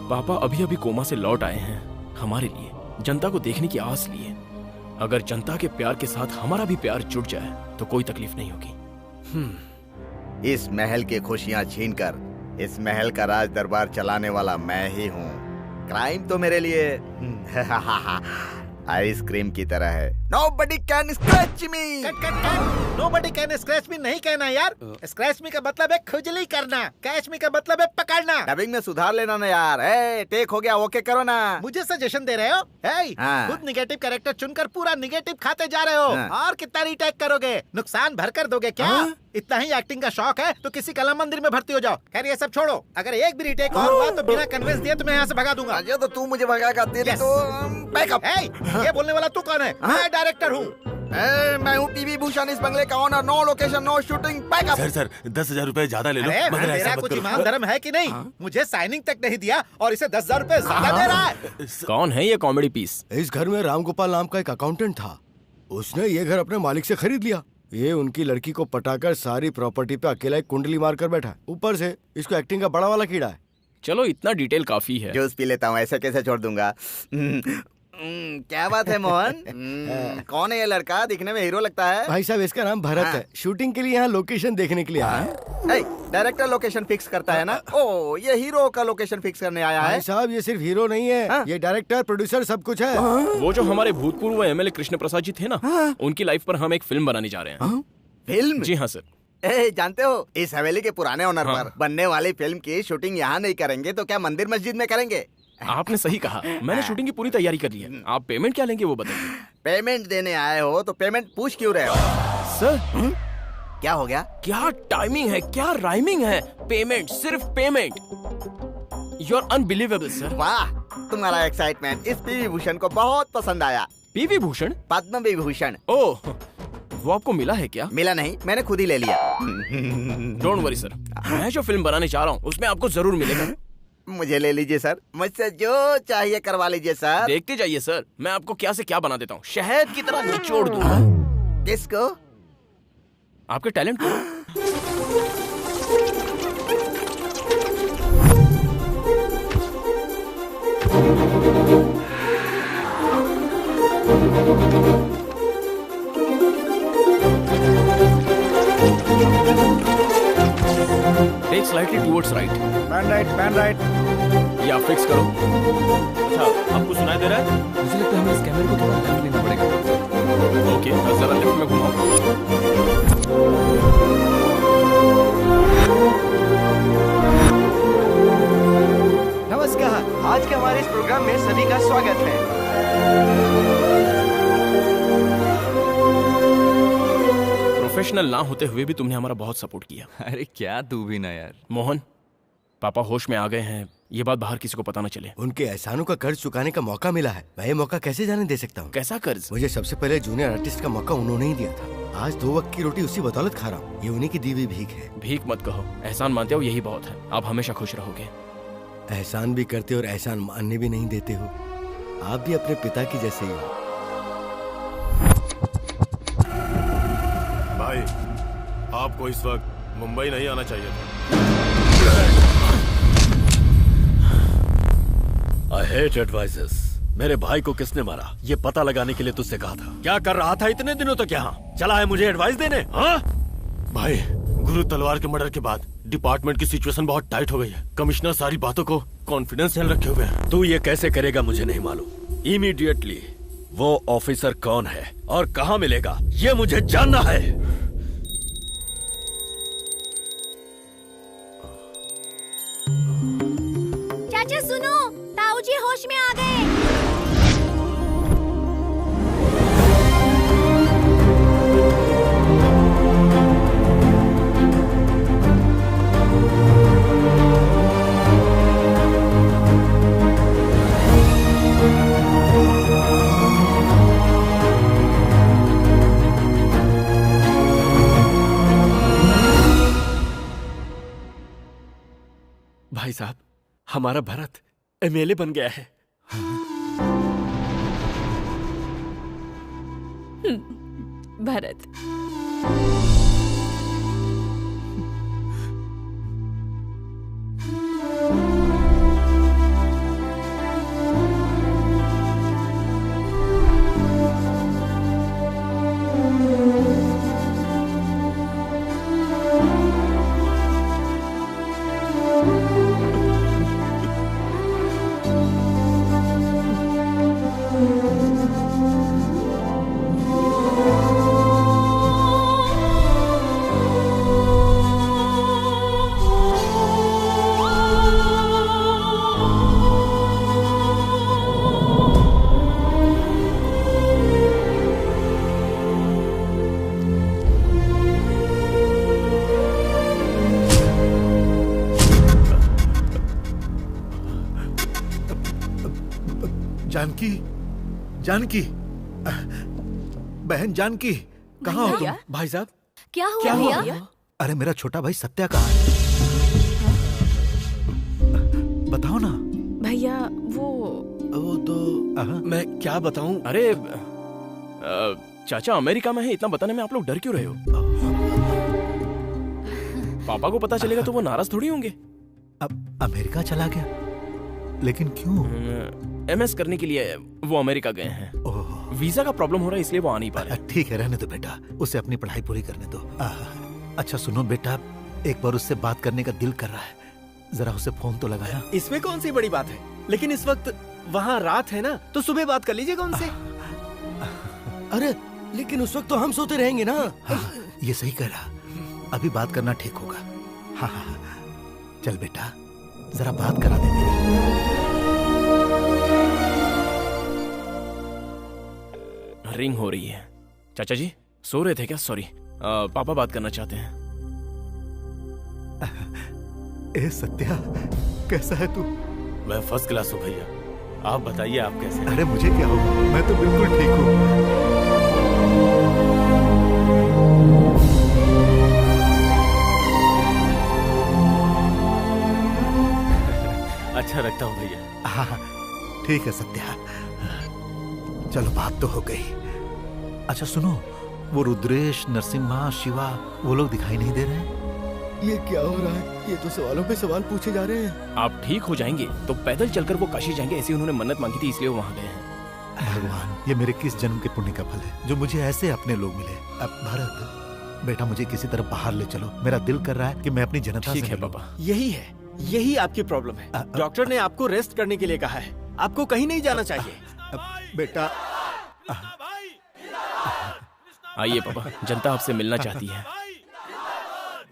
पापा अभी अभी कोमा से लौट आए हैं हमारे लिए, जनता को देखने की आस लिए। अगर जनता के प्यार के साथ हमारा भी प्यार जुड़ जाए तो कोई तकलीफ नहीं होगी। इस महल की खुशियां छीनकर इस महल का राज दरबार चलाने वाला मैं ही हूँ। क्राइम तो मेरे लिए आइसक्रीम की तरह है। Nobody can scratch me। Nobody can scratch me नहीं कहना यार। Scratch me का मतलब है खुजली करना, catch me का मतलब है पकड़ना। डबिंग में सुधार लेना ना यार। टेक हो गया, ओके करो ना। मुझे सजेशन दे रहे हो? खुद निगेटिव कैरेक्टर चुनकर पूरा निगेटिव खाते जा रहे हो। और कितना रीटेक करोगे? नुकसान भरकर दोगे क्या? इतना ही एक्टिंग का शौक है तो किसी कला मंदिर में भर्ती हो जाओ। खैर ये सब छोड़ो, अगर एक भी रीटेक और हुआ तो बिना कन्विंस दिए तुम्हें यहाँ से भगा दूंगा। तो तू मुझे भगाएगा, तेरी तो बैकअप। ये बोलने वाला तू कौन है? मैं डायरेक्टर हूँ। मैं हूँ पीवी भूषण, इस बंगले का owner. No location, no shooting, backup. Sir 10,000 रुपए ज्यादा ले लो। मगर ऐसा मत कुछ करो। ईमान धर्म है कि नहीं? मुझे साइनिंग तक नहीं दिया और इसे 10,000 रुपए ज्यादा दे रहा है। कौन है ये कॉमेडी पीस? इस घर में रामगोपाल नाम का एक अकाउंटेंट था। उसने ये घर अपने मालिक से खरीद लिया। ये उनकी लड़की को पटाकर सारी प्रॉपर्टी पे अकेला एक कुंडली मारकर बैठा है। ऊपर से इसको एक्टिंग का बड़ा वाला कीड़ा है। चलो इतना डिटेल काफी है। जूस पी लेता हूँ, ऐसे कैसे छोड़ दूंगा। क्या बात है मोहन? कौन है ये लड़का? दिखने में हीरो लगता है। भाई साहब इसका नाम भरत है। शूटिंग के लिए यहाँ लोकेशन देखने के लिए आया है। डायरेक्टर लोकेशन फिक्स करता है ना? ओ, ये हीरो का लोकेशन फिक्स करने आया है। भाई साहब ये सिर्फ हीरो नहीं है, ये डायरेक्टर प्रोड्यूसर सब कुछ है। वो जो हमारे भूतपूर्व एमएलए कृष्ण प्रसाद जी थे ना, उनकी लाइफ पर हम एक फिल्म बनाने जा रहे हैं। फिल्म? जी हाँ सर। जानते हो, इस हवेली के पुराने ओनर पर बनने वाली फिल्म की शूटिंग यहाँ नहीं करेंगे तो क्या मंदिर मस्जिद में करेंगे? आपने सही कहा। मैंने शूटिंग की पूरी तैयारी कर ली है। आप पेमेंट क्या लेंगे वो बताइए। पेमेंट देने आए हो तो पेमेंट पूछ क्यों रहे हो? सर क्या हो गया? क्या टाइमिंग है, क्या राइमिंग है। पेमेंट, सिर्फ payment. You are unbelievable sir. वाह, तुम्हारा एक्साइटमेंट इस पीवी भूषण को बहुत पसंद आया। पीवी भूषण? पद्म विभूषण। ओह, वो आपको मिला है क्या? मिला नहीं, मैंने खुद ही ले लिया। डोंट वरी सर, मैं जो फिल्म बनाने चाह रहा हूँ उसमें आपको जरूर मिलेगा। मुझे ले लीजिए सर, मुझसे जो चाहिए करवा लीजिए सर। देखते जाइए सर, मैं आपको क्या से क्या बना देता हूँ। शहद की तरह निचोड़ दूंगा। किसको? आपके टैलेंट को। Take slightly towards right. Pan right. या फिक्स करो। अच्छा, आपको सुनाई दे रहा है? मुझे लगता है हमें इस कैमरे को थोड़ा लेफ्ट लेना पड़ेगा। ओके, जरा लेफ्ट में घुमाओ। नमस्कार, आज के हमारे इस प्रोग्राम में सभी का स्वागत है। प्रोफेशनल ना होते हुए भी तुमने हमारा बहुत सपोर्ट किया। अरे क्या तू भी ना यार। मोहन, पापा होश में आ गए हैं, ये बात बाहर किसी को पता न चले। उनके एहसानों का कर्ज चुकाने का मौका मिला है। मैं ये मौका कैसे जाने दे सकता हूँ? कैसा कर्ज? मुझे सबसे पहले जूनियर आर्टिस्ट का मौका उन्होंने ही दिया था। आज 2 वक्त की रोटी उसी बदौलत खा रहा हूँ। ये उन्हीं की दी हुई भीख है। भीख मत कहो, एहसान मानते हो यही बहुत है। आप हमेशा खुश रहोगे। एहसान भी करते और एहसान मानने भी नहीं देते हो। आप भी अपने पिता की जैसे ही हो। भाई, आपको इस वक्त मुंबई नहीं आना चाहिए था। I hate advisors। मेरे भाई को किसने मारा ये पता लगाने के लिए तुझसे कहा था। क्या कर रहा था इतने दिनों तक यहाँ? चला है मुझे एडवाइस देने? हाँ भाई, गुरु तलवार के मर्डर के बाद डिपार्टमेंट की सिचुएशन बहुत टाइट हो गई है। कमिश्नर सारी बातों को कॉन्फिडेंशियल रखे हुए हैं। तू ये कैसे करेगा मुझे नहीं मालूम। इमीडिएटली वो ऑफिसर कौन है और कहाँ मिलेगा ये मुझे जानना है। चाचा सुनो, ताऊ जी होश में आ गए। भाई साहब, हमारा भरत एमएलए बन गया है। भरत, जानकी, जानकी, बहन जानकी, कहाँ हो तुम? भाई साहब क्या हुआ भैया? अरे मेरा छोटा भाई सत्या कहाँ है? बताओ ना। भैया वो तो मैं क्या बताऊं? अरे चाचा अमेरिका में है, इतना बताने में आप लोग डर क्यों रहे हो? पापा को पता चलेगा तो वो नाराज थोड़ी होंगे। अब अमेरिका चला गया, लेकिन क्यों? MS करने के लिए वो अमेरिका गए हैं। वीजा का प्रॉब्लम हो रहा है इसलिए वो आ नहीं पा रहे। ठीक है, रहने दो बेटा, उसे अपनी पढ़ाई पूरी करने दो। अच्छा सुनो बेटा, एक बार उससे बात करने का दिल कर रहा है, जरा उसे फोन तो लगाया। इसमें कौन सी बड़ी बात है, लेकिन इस वक्त वहाँ रात है ना, तो सुबह बात कर लीजिएगा उनसे। अरे लेकिन उस वक्त तो हम सोते रहेंगे ना। ये सही कह रहा, अभी बात करना ठीक होगा। हाँ हाँ, चल बेटा जरा बात करा दे मेरी। रिंग हो रही है। चाचा जी सो रहे थे क्या? सॉरी, पापा बात करना चाहते हैं। ए सत्या, कैसा है तू? मैं फर्स्ट क्लास हूँ भैया, आप बताइए आप कैसे? अरे मुझे क्या होगा, मैं तो बिल्कुल ठीक हूँ। अच्छा रखता हूँ भैया। हाँ ठीक है सत्या, चलो बात तो हो गई। अच्छा सुनो, वो रुद्रेश, नरसिम्हा, शिवा, वो लोग दिखाई नहीं दे रहे? ये क्या हो रहा है? ये तो सवालों पे सवाल पूछे जा रहे हैं। आप ठीक हो जाएंगे तो पैदल चलकर वो काशी जाएंगे, ऐसी उन्होंने मन्नत मांगी थी, इसलिए वो वहाँ गए हैं। भगवान, ये मेरे किस जन्म के पुण्य का फल है जो मुझे ऐसे अपने लोग मिले। अब भरत बेटा, मुझे किसी तरह बाहर ले चलो, मेरा दिल कर रहा है कि मैं अपनी जनता से मिलूं। पापा यही है, यही आपकी प्रॉब्लम है। डॉक्टर ने आपको रेस्ट करने के लिए कहा है, आपको कहीं नहीं जाना चाहिए। बेटा आइए पापा, जनता आपसे मिलना चाहती है।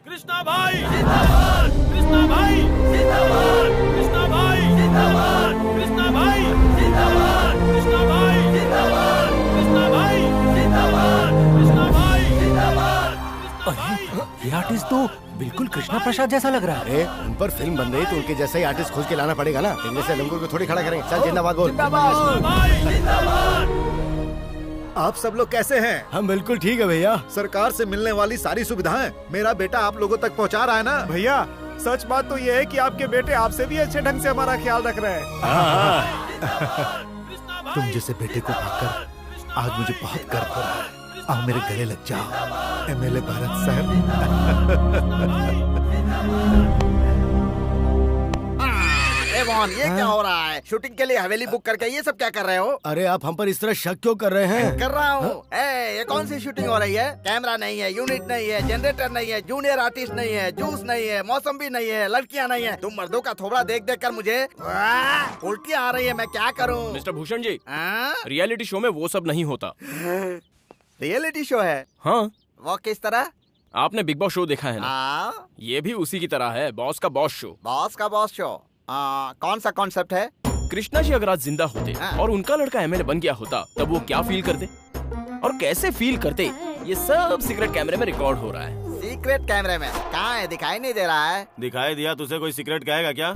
कृष्णा भाई जिंदाबाद, कृष्णा भाई जिंदाबाद, कृष्णा भाई जिंदाबाद, कृष्णा भाई जिंदाबाद, कृष्णा भाई जिंदाबाद, कृष्णा भाई जिंदाबाद, कृष्णा भाई जिंदाबाद। ये आर्टिस्ट तो बिल्कुल कृष्णा प्रसाद जैसा लग रहा है। अरे उन पर फिल्म बन रही तो उनके जैसा ही आर्टिस्ट खोज के लाना पड़ेगा ना। इनमें से लंगूर को थोड़ी खड़ा करेंगे। चल जिंदाबाद बोल। आप सब लोग कैसे हैं? हम बिल्कुल ठीक है भैया। सरकार से मिलने वाली सारी सुविधाएं मेरा बेटा आप लोगों तक पहुंचा रहा है ना? भैया सच बात तो ये है कि आपके बेटे आपसे भी अच्छे ढंग से हमारा ख्याल रख रहे हैं। तुम जैसे बेटे को पाकर आज मुझे बहुत गर्व हो रहा है। आओ मेरे गले लग जाओ, MLA भरत एवॉन, ये क्या हो रहा है? शूटिंग के लिए हवेली बुक करके ये सब क्या कर रहे हो? अरे आप हम पर इस तरह शक क्यों कर रहे हैं? कर रहा हूँ। ये कौन सी शूटिंग हो रही है? कैमरा नहीं है, यूनिट नहीं है, जनरेटर नहीं है, जूनियर आर्टिस्ट नहीं है, जूस नहीं है, मौसम भी नहीं है, लड़कियाँ नहीं है। तुम मर्दों का थोबड़ा देख देख कर मुझे उल्टियाँ आ रही है, मैं क्या करूँ? Mister Bhushan ji, reality show में वो सब नहीं होता। रियलिटी शो है? हाँ। वो किस तरह? आपने बिग बॉस शो देखा है ना? ये भी उसी की तरह है, बॉस का बॉस शो। बॉस का बॉस शो? कौन सा कॉन्सेप्ट है? कृष्णा जी अगर आज जिंदा होते और उनका लड़का MLA बन गया होता, तब वो क्या फील करते और कैसे फील करते, ये सब सीक्रेट कैमरे में रिकॉर्ड हो रहा है। सीक्रेट कैमरे में? कहाँ है? दिखाई नहीं दे रहा है। दिखाई दिया तुझे कोई सीक्रेट कहेगा क्या?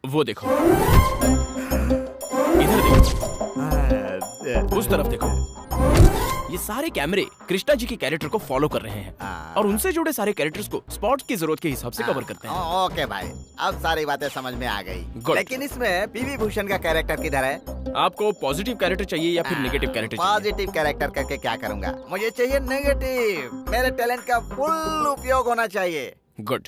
वो देखो, इधर देखो, उस तरफ देखो। ये सारे कैमरे कृष्णा जी के कैरेक्टर को फॉलो कर रहे हैं और उनसे जुड़े सारे कैरेक्टर्स को स्पॉट की जरूरत के हिसाब से कवर करते हैं। ओके भाई, अब सारी बातें समझ में आ गई। लेकिन इसमें पीवी भूषण का कैरेक्टर किधर है? आपको पॉजिटिव कैरेक्टर चाहिए या फिर नेगेटिव कैरेक्टर चाहिए? पॉजिटिव कैरेक्टर करके क्या करूंगा? मुझे चाहिए नेगेटिव। मेरे टैलेंट का फुल उपयोग होना चाहिए। गुड,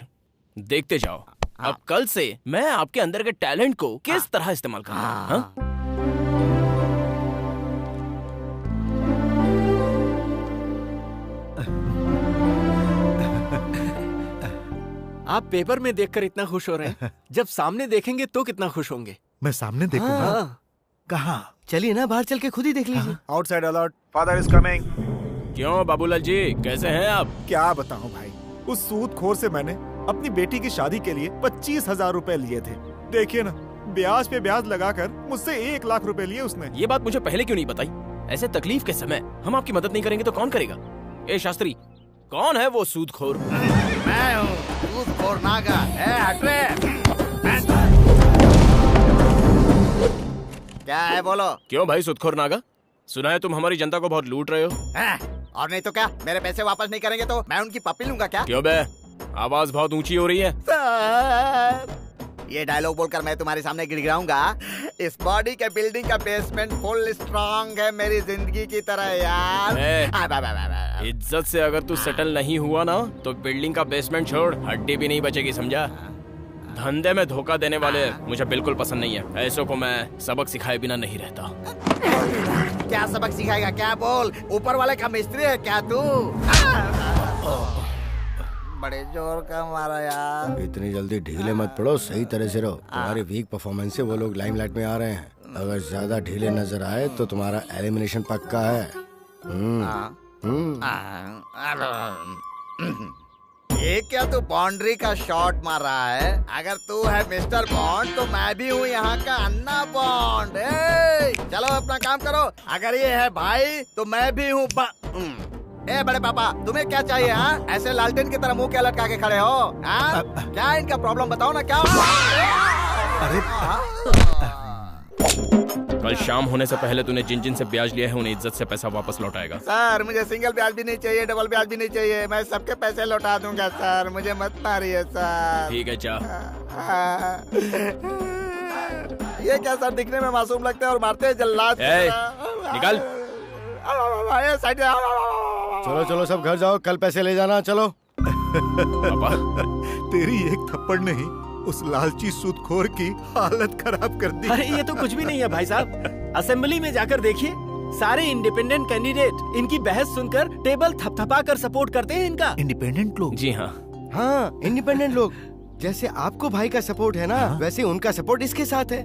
देखते जाओ। अब कल से मैं आपके अंदर के टैलेंट को किस तरह इस्तेमाल करूंगा। आप पेपर में देखकर इतना खुश हो रहे हैं, जब सामने देखेंगे तो कितना खुश होंगे। मैं सामने देखूंगा? कहाँ? चलिए ना, बाहर चल के खुद ही देख लीजिए। Outside alert, father is coming. क्यों बाबूलाल जी, कैसे हैं आप? क्या बताऊं भाई, उस सूदखोर से मैंने अपनी बेटी की शादी के लिए 25,000 रुपए लिए थे। देखिए ना, ब्याज पे ब्याज लगाकर मुझसे 1 लाख रुपए लिए उसने। ये बात मुझे पहले क्यों नहीं बताई? ऐसे तकलीफ के समय हम आपकी मदद नहीं करेंगे तो कौन करेगा? ए शास्त्री, कौन है वो सूदखोर? मैं हूँ सूदखोर नागा। हट रे। क्या है बोलो। क्यों भाई सुतखोर नागा, सुना है तुम हमारी जनता को बहुत लूट रहे हो। और नहीं तो क्या, मेरे पैसे वापस नहीं करेंगे तो मैं उनकी पप्पी लूंगा क्या? क्यों बे, आवाज बहुत ऊंची हो रही है। ये डायलॉग बोलकर मैं तुम्हारे सामने गिड़गिड़ाऊंगा। इस बॉडी के बिल्डिंग का बेसमेंट फुल स्ट्रांग है मेरी जिंदगी की तरह यार। इज्जत से अगर तू सेटल नहीं हुआ ना तो बिल्डिंग का बेसमेंट छोड़ हड्डी भी नहीं बचेगी, समझा। धंधे में धोखा देने वाले मुझे बिल्कुल पसंद नहीं है। ऐसों को मैं सबक सिखाए बिना नहीं रहता। क्या सबक सिखाएगा, क्या बोल? ऊपर वाले का मिस्त्री है क्या तू? बड़े जोर का मारा यार। इतनी जल्दी ढीले मत पड़ो, सही तरह से रहो। तुम्हारी वीक परफॉर्मेंस से वो लोग लाइमलाइट में आ रहे हैं। अगर ज्यादा ढीले नजर आए तो तुम्हारा एलिमिनेशन पक्का है। ये क्या तू बाउंड्री का शॉट मार रहा है? अगर तू है मिस्टर बॉन्ड तो मैं भी हूँ यहाँ का अन्ना बॉन्ड। चलो अपना काम करो। अगर ये है भाई तो मैं भी हूँ बड़े पापा, तुम्हें क्या चाहिए? हाँ, ऐसे लालटेन की तरह मुंह क्या लटका के खड़े हो? हाँ, क्या इनका प्रॉब्लम बताओ ना। क्या कल शाम होने से पहले तूने जिन जिन से ब्याज लिया है उन्हें इज्जत से पैसा वापस लौटाएगा। सर मुझे सिंगल ब्याज भी नहीं चाहिए, डबल ब्याज भी नहीं चाहिए। मैं सबके पैसे लौटा दूंगा सर, मुझे मत मारिए सर। ठीक है जा। ये क्या सर, दिखने में मासूम लगते हैं और मारते हैं जल्लाद। निकल। चलो चलो सब घर जाओ, कल पैसे ले जाना। चलो। पापा तेरी एक थप्पड़ नहीं उस लालची सूदखोर की हालत खराब कर दी। अरे ये तो कुछ भी नहीं है भाई साहब। असेंबली में जाकर देखिए, सारे इंडिपेंडेंट कैंडिडेट इनकी बहस सुनकर टेबल थपथपा कर सपोर्ट करते हैं इनका। इंडिपेंडेंट लोग? जी हाँ। हाँ, इंडिपेंडेंट लोग। जैसे आपको भाई का सपोर्ट है ना, वैसे उनका सपोर्ट इसके साथ है।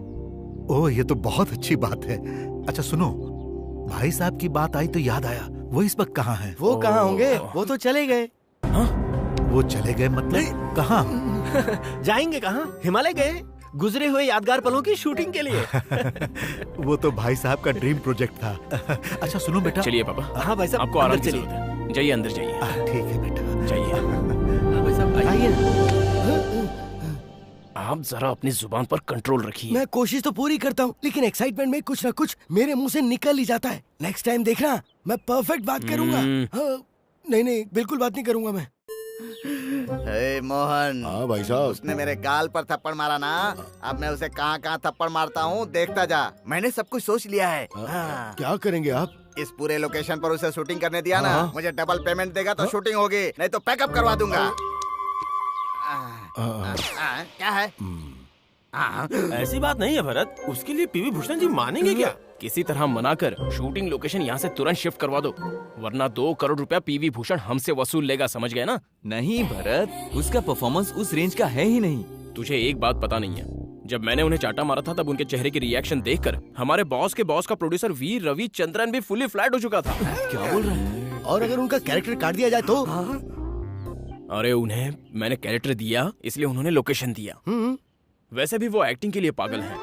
ओह, ये तो बहुत अच्छी बात है। अच्छा सुनो, भाई साहब की बात आई तो याद आया, वो इस वक्त कहाँ हैं? वो कहाँ होंगे, वो तो चले गए। वो चले गए मतलब कहाँ? जाएंगे कहाँ, हिमालय गए गुजरे हुए यादगार पलों की शूटिंग के लिए। वो तो भाई साहब का ड्रीम प्रोजेक्ट था। अच्छा सुनो बेटा। चलिए पापा। हाँ भाई साहब, आपको आराम अंदर की जरूरत है। जाइए अंदर जाइए। ठीक है बेटा, जाइए। हाँ भाई साहब आइए। आप जरा अपनी जुबान पर कंट्रोल रखिए। मैं कोशिश तो पूरी करता हूँ, लेकिन एक्साइटमेंट में कुछ ना कुछ मेरे मुंह से निकल ही जाता है। नेक्स्ट टाइम देखना, मैं परफेक्ट बात करूंगा। नहीं, बिल्कुल बात नहीं करूंगा मैं। मोहन। हाँ भाई साहब। उसने मेरे गाल पर थप्पड़ मारा ना, अब मैं उसे कहाँ कहाँ थप्पड़ मारता हूँ देखता जा। मैंने सब कुछ सोच लिया है। क्या करेंगे आप? इस पूरे लोकेशन पर उसे शूटिंग करने दिया ना, मुझे डबल पेमेंट देगा तो शूटिंग होगी, नहीं तो पैकअप करवा दूंगा। क्या है? ऐसी बात नहीं है भरत, उसके लिए पीवी भूषण जी मानेंगे क्या? किसी तरह मनाकर शूटिंग लोकेशन यहाँ से तुरंत शिफ्ट करवा दो, वरना 2 करोड़ रुपया पीवी भूषण हमसे वसूल लेगा, समझ गए ना? नहीं भरत, उसका परफॉर्मेंस उस रेंज का है ही नहीं। तुझे एक बात पता नहीं है, जब मैंने उन्हें चाटा मारा था तब उनके चेहरे की रिएक्शन देखकर हमारे बॉस के बॉस का प्रोड्यूसर वीर रविचंद्रन भी फुली फ्लैट हो चुका था। क्या बोल रहे हैं? और अगर उनका कैरेक्टर काट दिया जाए तो? अरे उन्हें मैंने कैरेक्टर दिया इसलिए उन्होंने लोकेशन दिया। वैसे भी वो एक्टिंग के लिए पागल हैं।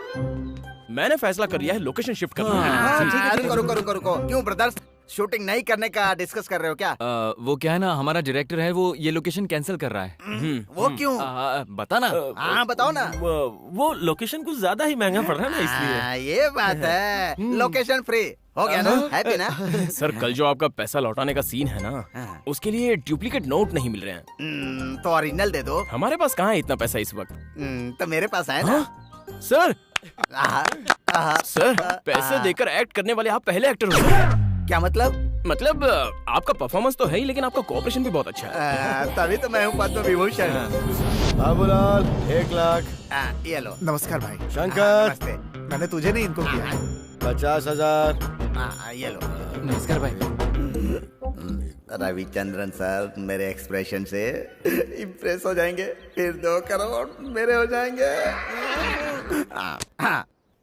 मैंने फैसला कर लिया है लोकेशन शिफ्ट करना है। रुको। क्यों ब्रदर्स, शूटिंग नहीं करने का डिस्कस कर रहे हो क्या? वो क्या है ना, हमारा डायरेक्टर है, वो ये लोकेशन कैंसिल कर रहा है। वो क्यों? बता ना। हाँ बताओ ना। वो लोकेशन कुछ ज्यादा ही महंगा पड़ रहा है ना, इसलिए। ये बात है, लोकेशन फ्री हो गया ना, हैप्पी ना? सर कल जो आपका पैसा लौटाने का सीन है ना, उसके लिए डुप्लीकेट नोट नहीं मिल रहे हैं। तो ओरिजिनल दे दो। हमारे पास कहाँ है इतना पैसा इस वक्त? तो मेरे पास है ना। सर पैसे देकर एक्ट करने वाले आप पहले एक्टर हो। क्या मतलब? मतलब आपका परफॉर्मेंस तो है ही, लेकिन आपका कोऑपरेशन भी बहुत अच्छा है। तभी तो मैं हूँ पद्म विभूषण। बाबूलाल 1 लाख। ये लो। नमस्कार भाई। शंकर। नमस्ते। मैंने तुझे नहीं इनको किया। 50,000। ये लो। नमस्कार भाई। रविचंद्रन सर मेरे एक्सप्रेशन से इम्प्रेस हो जाएंगे, फिर 2 करोड़ मेरे हो जाएंगे।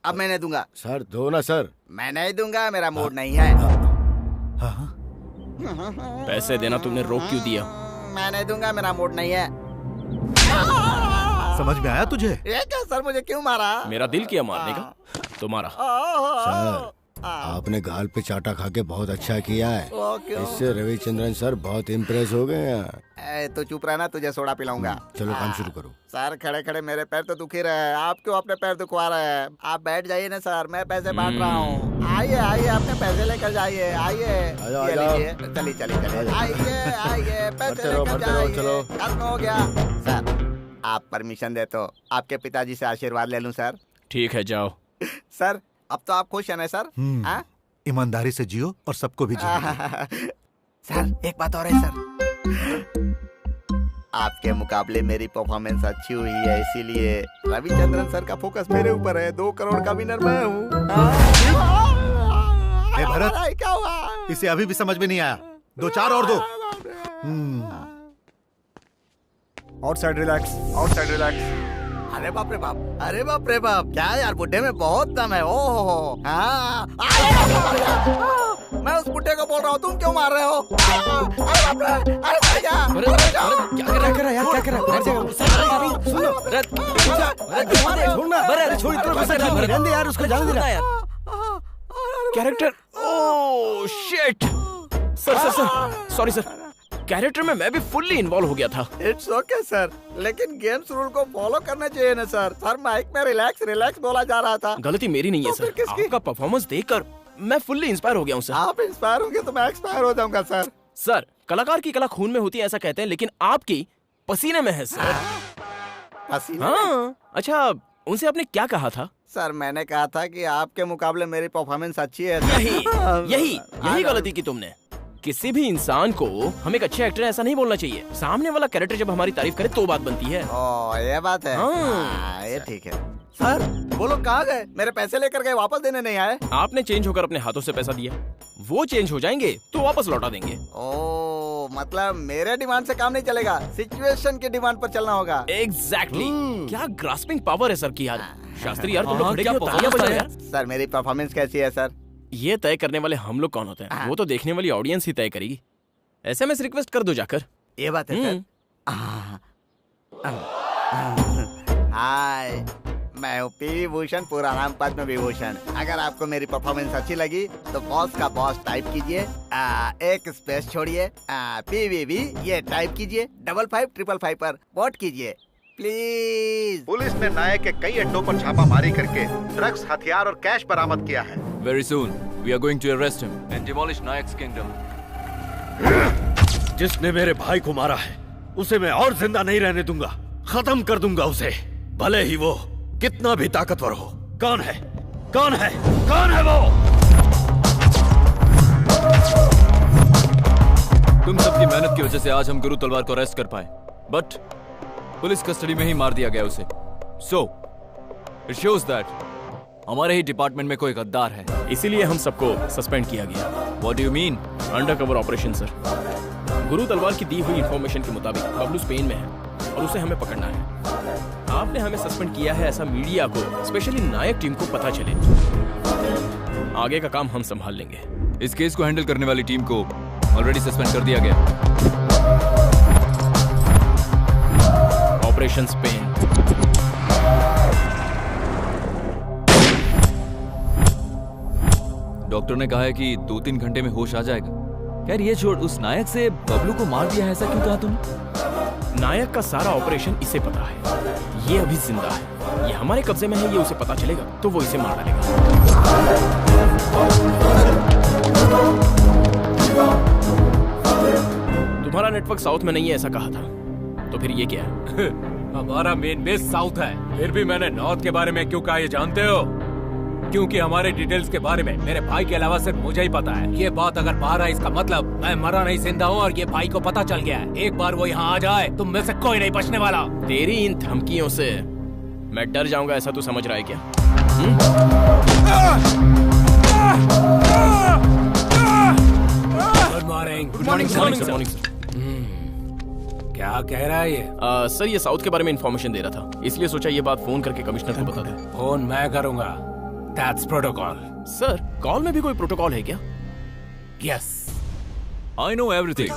अब मैं नहीं दूंगा। सर दो ना सर। मैं नहीं दूंगा, मेरा मूड नहीं है। पैसे देना तुमने रोक क्यों दिया? मैं नहीं दूंगा, मेरा मूड नहीं है। समझ में आया तुझे? ये क्या सर, मुझे क्यों मारा? मेरा दिल किया मारने का, तो मारा। सर आपने गाल पे चाटा खा के बहुत अच्छा किया है। क्यों? इससे रविचंद्रन सर बहुत इम्प्रेस हो गए हैं। तो चुप रहना, तुझे सोडा पिलाऊंगा। चलो काम शुरू करो। सर खड़े खड़े मेरे पैर तो दुखी रहे हैं, आप क्यों अपने पैर दुखवा रहे हैं? आप बैठ जाइए ना सर, मैं पैसे बांट रहा हूँ। आइए आइए, अपने पैसे लेकर जाइए। आइए ये लीजिए, चलिए चलिए चलिए, आइए आइए, पैसे लेकर जाइए। चलो खत्म हो गया। सर आप परमिशन दे तो आपके पिताजी से आशीर्वाद ले लूं सर? ठीक है, जाओ। सर अब तो आप खुश हैं ना सर? ईमानदारी से जियो और सबको भी जियो। सर एक बात और है सर, आपके मुकाबले मेरी परफॉर्मेंस अच्छी हुई है, इसीलिए रविचंद्रन सर का फोकस मेरे ऊपर है। 2 करोड़ का विनर मैं हूँ। भरत, क्या हुआ? इसे अभी भी समझ में नहीं आया। 2 4 और 2। Outside relax, outside relax. अरे बाप रे बाप, अरे बाप रे बाप, क्या यार बुड्ढे में बहुत दम है। ओहो हाँ, मैं उस बुड्ढे को बोल रहा हूँ, तुम क्यों मार रहे हो? अरे बाप रे, अरे भैया, क्या कर रहा है यार, क्या कर रहा है? छोड़ यार, उसको जाने दे यार। Character, oh shit. Sir sorry sir, character में मैं भी फुल्ली इन्वॉल्व हो गया था। इट्स ओके सर, लेकिन गेम्स रूल को फॉलो करना चाहिए ना सर। सर माइक में रिलैक्स रिलैक्स बोला जा रहा था। गलती मेरी नहीं है सर, आपका परफॉर्मेंस देखकर मैं फुल्ली इंस्पायर हो गया हूँ सर। आप इंस्पायर होंगे तो मैं एक्सपायर हो जाऊंगा सर। सर कलाकार की कला खून में होती है ऐसा कहते हैं, लेकिन आपकी पसीने में है सर। पसीने? हाँ। अच्छा, उनसे आपने क्या कहा था? सर मैंने कहा था कि आपके मुकाबले मेरी परफॉर्मेंस अच्छी है। यही गलती की तुमने। किसी भी इंसान को हम एक अच्छे एक्टर ऐसा नहीं बोलना चाहिए। सामने वाला कैरेक्टर जब हमारी तारीफ करे तो बात बनती है। ओह ये बात है। ये ठीक है। सर वो लोग कहाँ गए? मेरे पैसे लेकर गए, वापस देने नहीं आए। आपने चेंज होकर अपने हाथों से पैसा दिया, वो चेंज हो जाएंगे तो वापस लौटा देंगे। ओह मतलब मेरे डिमांड से काम नहीं चलेगा, सिचुएशन के डिमांड पर चलना होगा। एग्जैक्टली। क्या ग्रास्पिंग पावर है सर की यार। शास्त्री यार, तुम लोग खड़े क्यों? तालियां बजाओ यार। सर मेरी परफॉर्मेंस कैसी है सर? ये तय करने वाले हम लोग कौन होते हैं? वो तो देखने वाली ऑडियंस ही तय करेगी। SMS रिक्वेस्ट कर दो जाकर। ये बात है सर। हाय, मैं हूँ पी भूषण, पूरा नाम पद्म विभूषण। अगर आपको मेरी परफॉर्मेंस अच्छी लगी तो बॉस का बॉस टाइप कीजिए, एक स्पेस छोड़िए, PVV ये टाइप कीजिए, 5555 पर वोट कीजिए प्लीज। पुलिस ने नायक के कई अड्डों पर छापामारी करके ड्रग्स, हथियार और कैश बरामद किया है। Very soon we are going to arrest him and demolish Nayak's kingdom. जिसने मेरे भाई को मारा है उसे मैं और जिंदा नहीं रहने दूंगा। खत्म कर दूंगा उसे, भले ही वो कितना भी ताकतवर हो। कौन है? कौन है? कौन है वो? तुम सबकी मेहनत की वजह से आज हम गुरु तलवार को अरेस्ट कर पाए, बट पुलिस कस्टडी में ही मार दिया गया उसे। So it shows that हमारे ही डिपार्टमेंट में कोई गद्दार है, इसीलिए हम सबको सस्पेंड किया गया। What do you mean? Undercover operation sir. गुरु तलवार की दी हुई इंफॉर्मेशन के मुताबिक बबलू स्पेन में है और उसे हमें पकड़ना है। आपने हमें सस्पेंड किया है ऐसा मीडिया को, स्पेशली नायक टीम को पता चले। आगे का काम हम संभाल लेंगे। इस केस को हैंडल करने वाली टीम को ऑलरेडी सस्पेंड कर दिया गया। Operation Spain. डॉक्टर ने कहा है कि 2-3 घंटे में होश आ जाएगा। यार ये छोड़, उस नायक से बबलू को मार दिया है, ऐसा क्यों कहा तुमने? नायक का सारा ऑपरेशन इसे पता है। ये अभी जिंदा है, ये हमारे कब्जे में है। ये उसे पता चलेगा तो वो इसे मार डालेगा। तुम्हारा नेटवर्क साउथ में नहीं है ऐसा कहा था, तो फिर ये क्या है? हमारा मेन बेस साउथ है, फिर भी मैंने नॉर्थ के बारे में क्यों कहा ये जानते हो? क्योंकि हमारे डिटेल्स के बारे में मेरे भाई के अलावा सिर्फ मुझे ही पता है। ये बात अगर बाहर आई इसका मतलब मैं मरा नहीं जिंदा हूँ और ये भाई को पता चल गया है। एक बार वो यहाँ आ जाए तुम में से कोई नहीं बचने वाला। तेरी इन धमकियों से मैं डर जाऊंगा ऐसा तू समझ रहा है क्या? Good morning sir. क्या कह रहा है ये? सर ये साउथ के बारे में इंफॉर्मेशन दे रहा था, इसलिए सोचा ये बात फोन करके कमिश्नर को बता दे। फोन मैं करूंगा, दैट्स प्रोटोकॉल। सर कॉल में भी कोई प्रोटोकॉल है क्या? Yes, I know everything.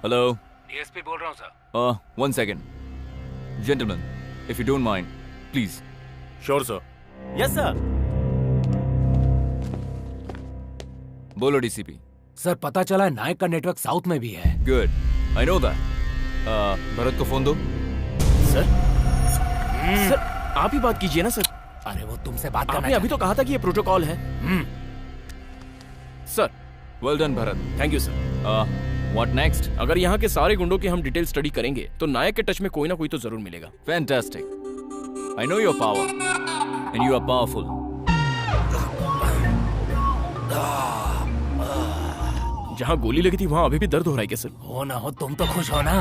Hello, DSP बोल रहा हूँ sir. 1 second, gentlemen, if you don't mind, please. Sure sir. Yes sir. बोलो डीसीपी। सर पता चला है नायक का नेटवर्क साउथ में भी है। Good, I know that. Bharat को फोन दो। सर सर आप ही बात कीजिए ना सर। अरे वो तुमसे बात करना आपने अभी तो कहा था कि ये प्रोटोकॉल है। Sir well done Bharat. Thank you sir. What next? अगर यहाँ के सारे गुंडों की हम डिटेल स्टडी करेंगे तो नायक के टच में कोई ना कोई तो जरूर मिलेगा। Fantastic. I know your power and you are powerful. जहाँ गोली लगी थी वहाँ अभी भी दर्द हो रहा है क्या सर? हो ना हो, तुम तो खुश हो ना।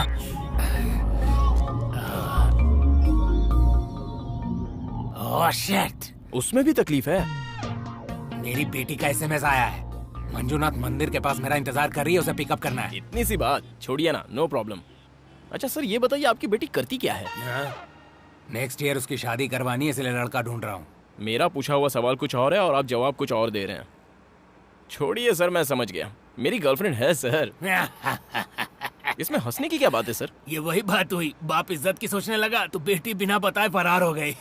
ओह शिट, उसमें भी तकलीफ है। मेरी बेटी का एसएमएस आया है। मंजूनाथ मंदिर के पास मेरा इंतजार कर रही है, उसे पिकअप करना है। इतनी सी बात, छोड़िए ना, नो प्रॉब्लम। अच्छा सर ये बताइए आपकी बेटी करती क्या है? नेक्स्ट ईयर उसकी शादी करवानी है, इसलिए लड़का ढूंढ रहा हूँ। मेरा पूछा हुआ सवाल कुछ और है और आप जवाब कुछ और दे रहे हैं। छोड़िए सर, मैं समझ गया, मेरी गर्लफ्रेंड है सर। इसमें हंसने की क्या बात है सर? ये वही बात हुई, बाप इज्जत की सोचने लगा तो बेटी बिना बताए फरार हो गई।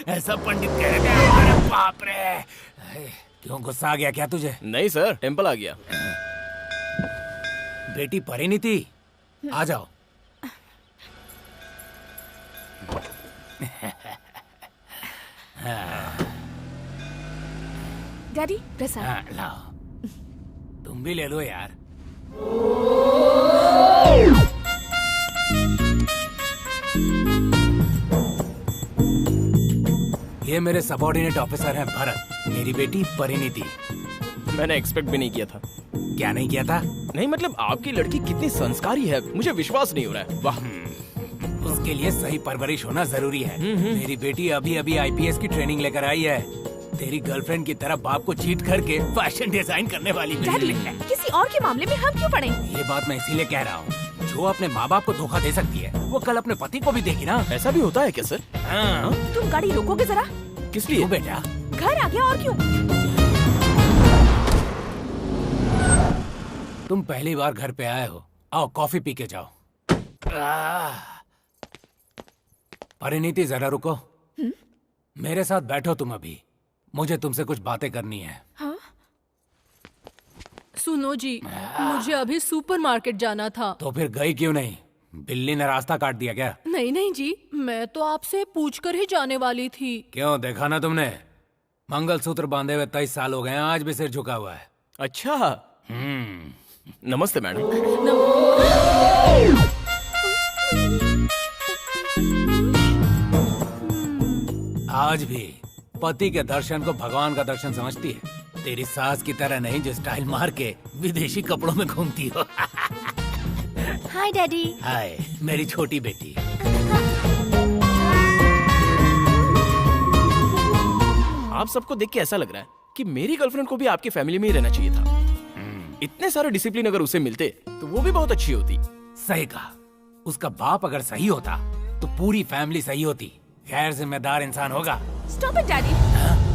ऐसा पंडित कह रहे थे। अरे बाप रे, क्यों गुस्सा आ गया क्या तुझे? नहीं सर, टेंपल आ गया। बेटी परिणीति, आ जाओ। डैडी प्रसाद। हाँ, लाओ, तुम भी ले लो यार। ये मेरे सबऑर्डिनेट ऑफिसर हैं भरत, मेरी बेटी परिणीति। मैंने एक्सपेक्ट भी नहीं किया था। क्या नहीं किया था? नहीं मतलब आपकी लड़की कितनी संस्कारी है, मुझे विश्वास नहीं हो रहा है। वाह, उसके लिए सही परवरिश होना जरूरी है। मेरी बेटी अभी अभी आईपीएस की ट्रेनिंग लेकर आई है। तेरी गर्लफ्रेंड की तरह बाप को चीट करके फैशन डिजाइन करने वाली डैडी, किसी और के मामले में हम क्यों पड़े? ये बात मैं इसीलिए कह रहा हूँ, जो अपने माँ बाप को धोखा दे सकती है वो कल अपने पति को भी देगी ना। ऐसा भी होता है क्या सर? हाँ। तुम गाड़ी रोकोगे जरा? किस लिए? बेटा घर आ गया और क्यों? तुम पहली बार घर पे आए हो, आओ कॉफी पी के जाओ। परिणीति जरा रुको। मेरे साथ बैठो तुम अभी, मुझे तुमसे कुछ बातें करनी है। हाँ? सुनो जी, मुझे अभी सुपरमार्केट जाना था। तो फिर गई क्यों नहीं? बिल्ली ने रास्ता काट दिया क्या? नहीं नहीं जी, मैं तो आपसे पूछकर ही जाने वाली थी। क्यों, देखा ना तुमने? मंगलसूत्र बांधे हुए 23 साल हो गए, आज भी सिर झुका हुआ है। अच्छा। नमस्ते मैडम। आज भी पति के दर्शन को भगवान का दर्शन समझती है। तेरी सास की तरह नहीं जो स्टाइल मार के विदेशी कपड़ों में घूमती हो। हाय डैडी। हाय मेरी छोटी बेटी। आप सबको देख के ऐसा लग रहा है कि मेरी गर्लफ्रेंड को भी आपकी फैमिली में ही रहना चाहिए था। इतने सारे डिसिप्लिन अगर उसे मिलते तो वो भी बहुत अच्छी होती। सही कहा, उसका बाप अगर सही होता तो पूरी फैमिली सही होती। गैर जिम्मेदार इंसान होगा। Stop it daddy.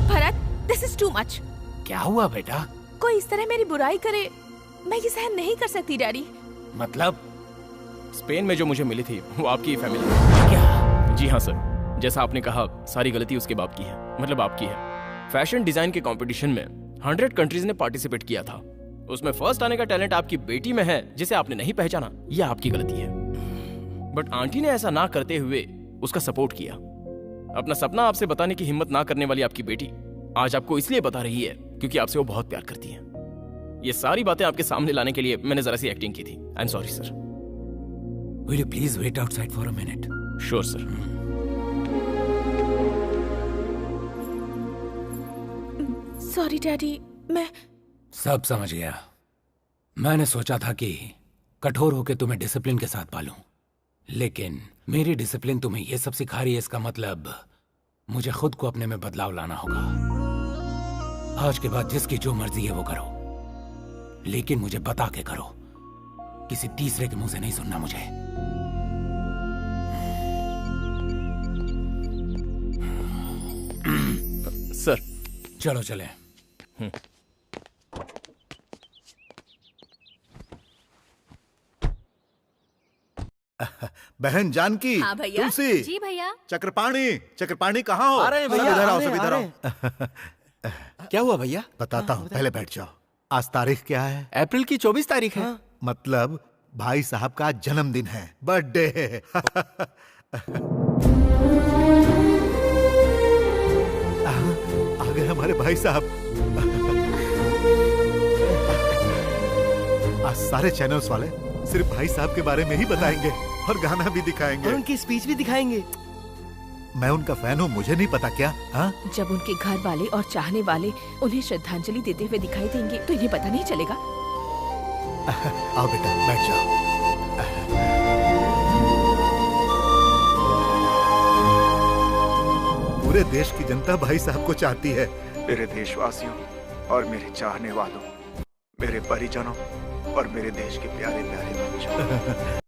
Bharat, this is too much. क्या हुआ बेटा? कोई इस तरह मेरी बुराई करे, मैं ये सहन नहीं कर सकती डैडी। मतलब? स्पेन में जो मुझे मिली थी वो आपकी फैमिली। क्या? जी हाँ सर, जैसा आपने कहा सारी गलती उसके बाप की है, मतलब आपकी है। फैशन डिजाइन के कंपटीशन में 100 कंट्रीज ने पार्टिसिपेट किया था। उसमें फर्स्ट आने का टैलेंट आपकी बेटी में है जिसे आपने नहीं पहचाना, यह आपकी गलती है। बट आंटी ने ऐसा ना करते हुए उसका सपोर्ट किया। अपना सपना आपसे बताने की हिम्मत ना करने वाली आपकी बेटी आज आपको इसलिए बता रही है क्योंकि आपसे वो बहुत प्यार करती है। ये सारी बातें आपके सामने लाने के लिए मैंने जरा सी एक्टिंग की थी। I am sorry sir. Will you please wait outside for a minute? Sure sir. Sorry daddy, मैं सब समझ गया। मैंने सोचा था कि कठोर होकर तुम्हें डिसिप्लिन के साथ पालूं, लेकिन मेरी डिसिप्लिन तुम्हें ये सब सिखा रही है। इसका मतलब मुझे खुद को अपने में बदलाव लाना होगा। आज के बाद जिसकी जो मर्जी है वो करो, लेकिन मुझे बता के करो। किसी तीसरे के मुंह से नहीं सुनना मुझे। सर चलो चले। बहन जानकी, हाँ भैया। तुलसी, जी भैया। चक्रपाणी कहाँ हो? आ रहे हैं भैया, सब इधर आ आओ, रहे सब हैं, इधर आ आओ। क्या हुआ भैया? बताता हूँ, पहले बैठ जाओ। आज तारीख क्या है? अप्रैल की 24 तारीख है। मतलब भाई साहब का जन्मदिन है, बर्थडे है। आ गए हमारे भाई साहब। आज सारे चैनल्स वाले सिर्फ भाई साहब के बारे में ही बताएंगे और गाना भी दिखाएंगे और उनकी स्पीच भी दिखाएंगे। मैं उनका फैन हूँ, मुझे नहीं पता क्या? हाँ? जब उनके घर वाले और चाहने वाले उन्हें श्रद्धांजलि देते हुए दिखाई देंगे तो इन्हें पता नहीं चलेगा। आओ बेटा, बैठ जाओ। पूरे देश की जनता भाई साहब को चाहती है। मेरे देशवासियों और मेरे चाहने वालों, मेरे परिजनों और मेरे देश के प्यारे प्यारे बच्चों,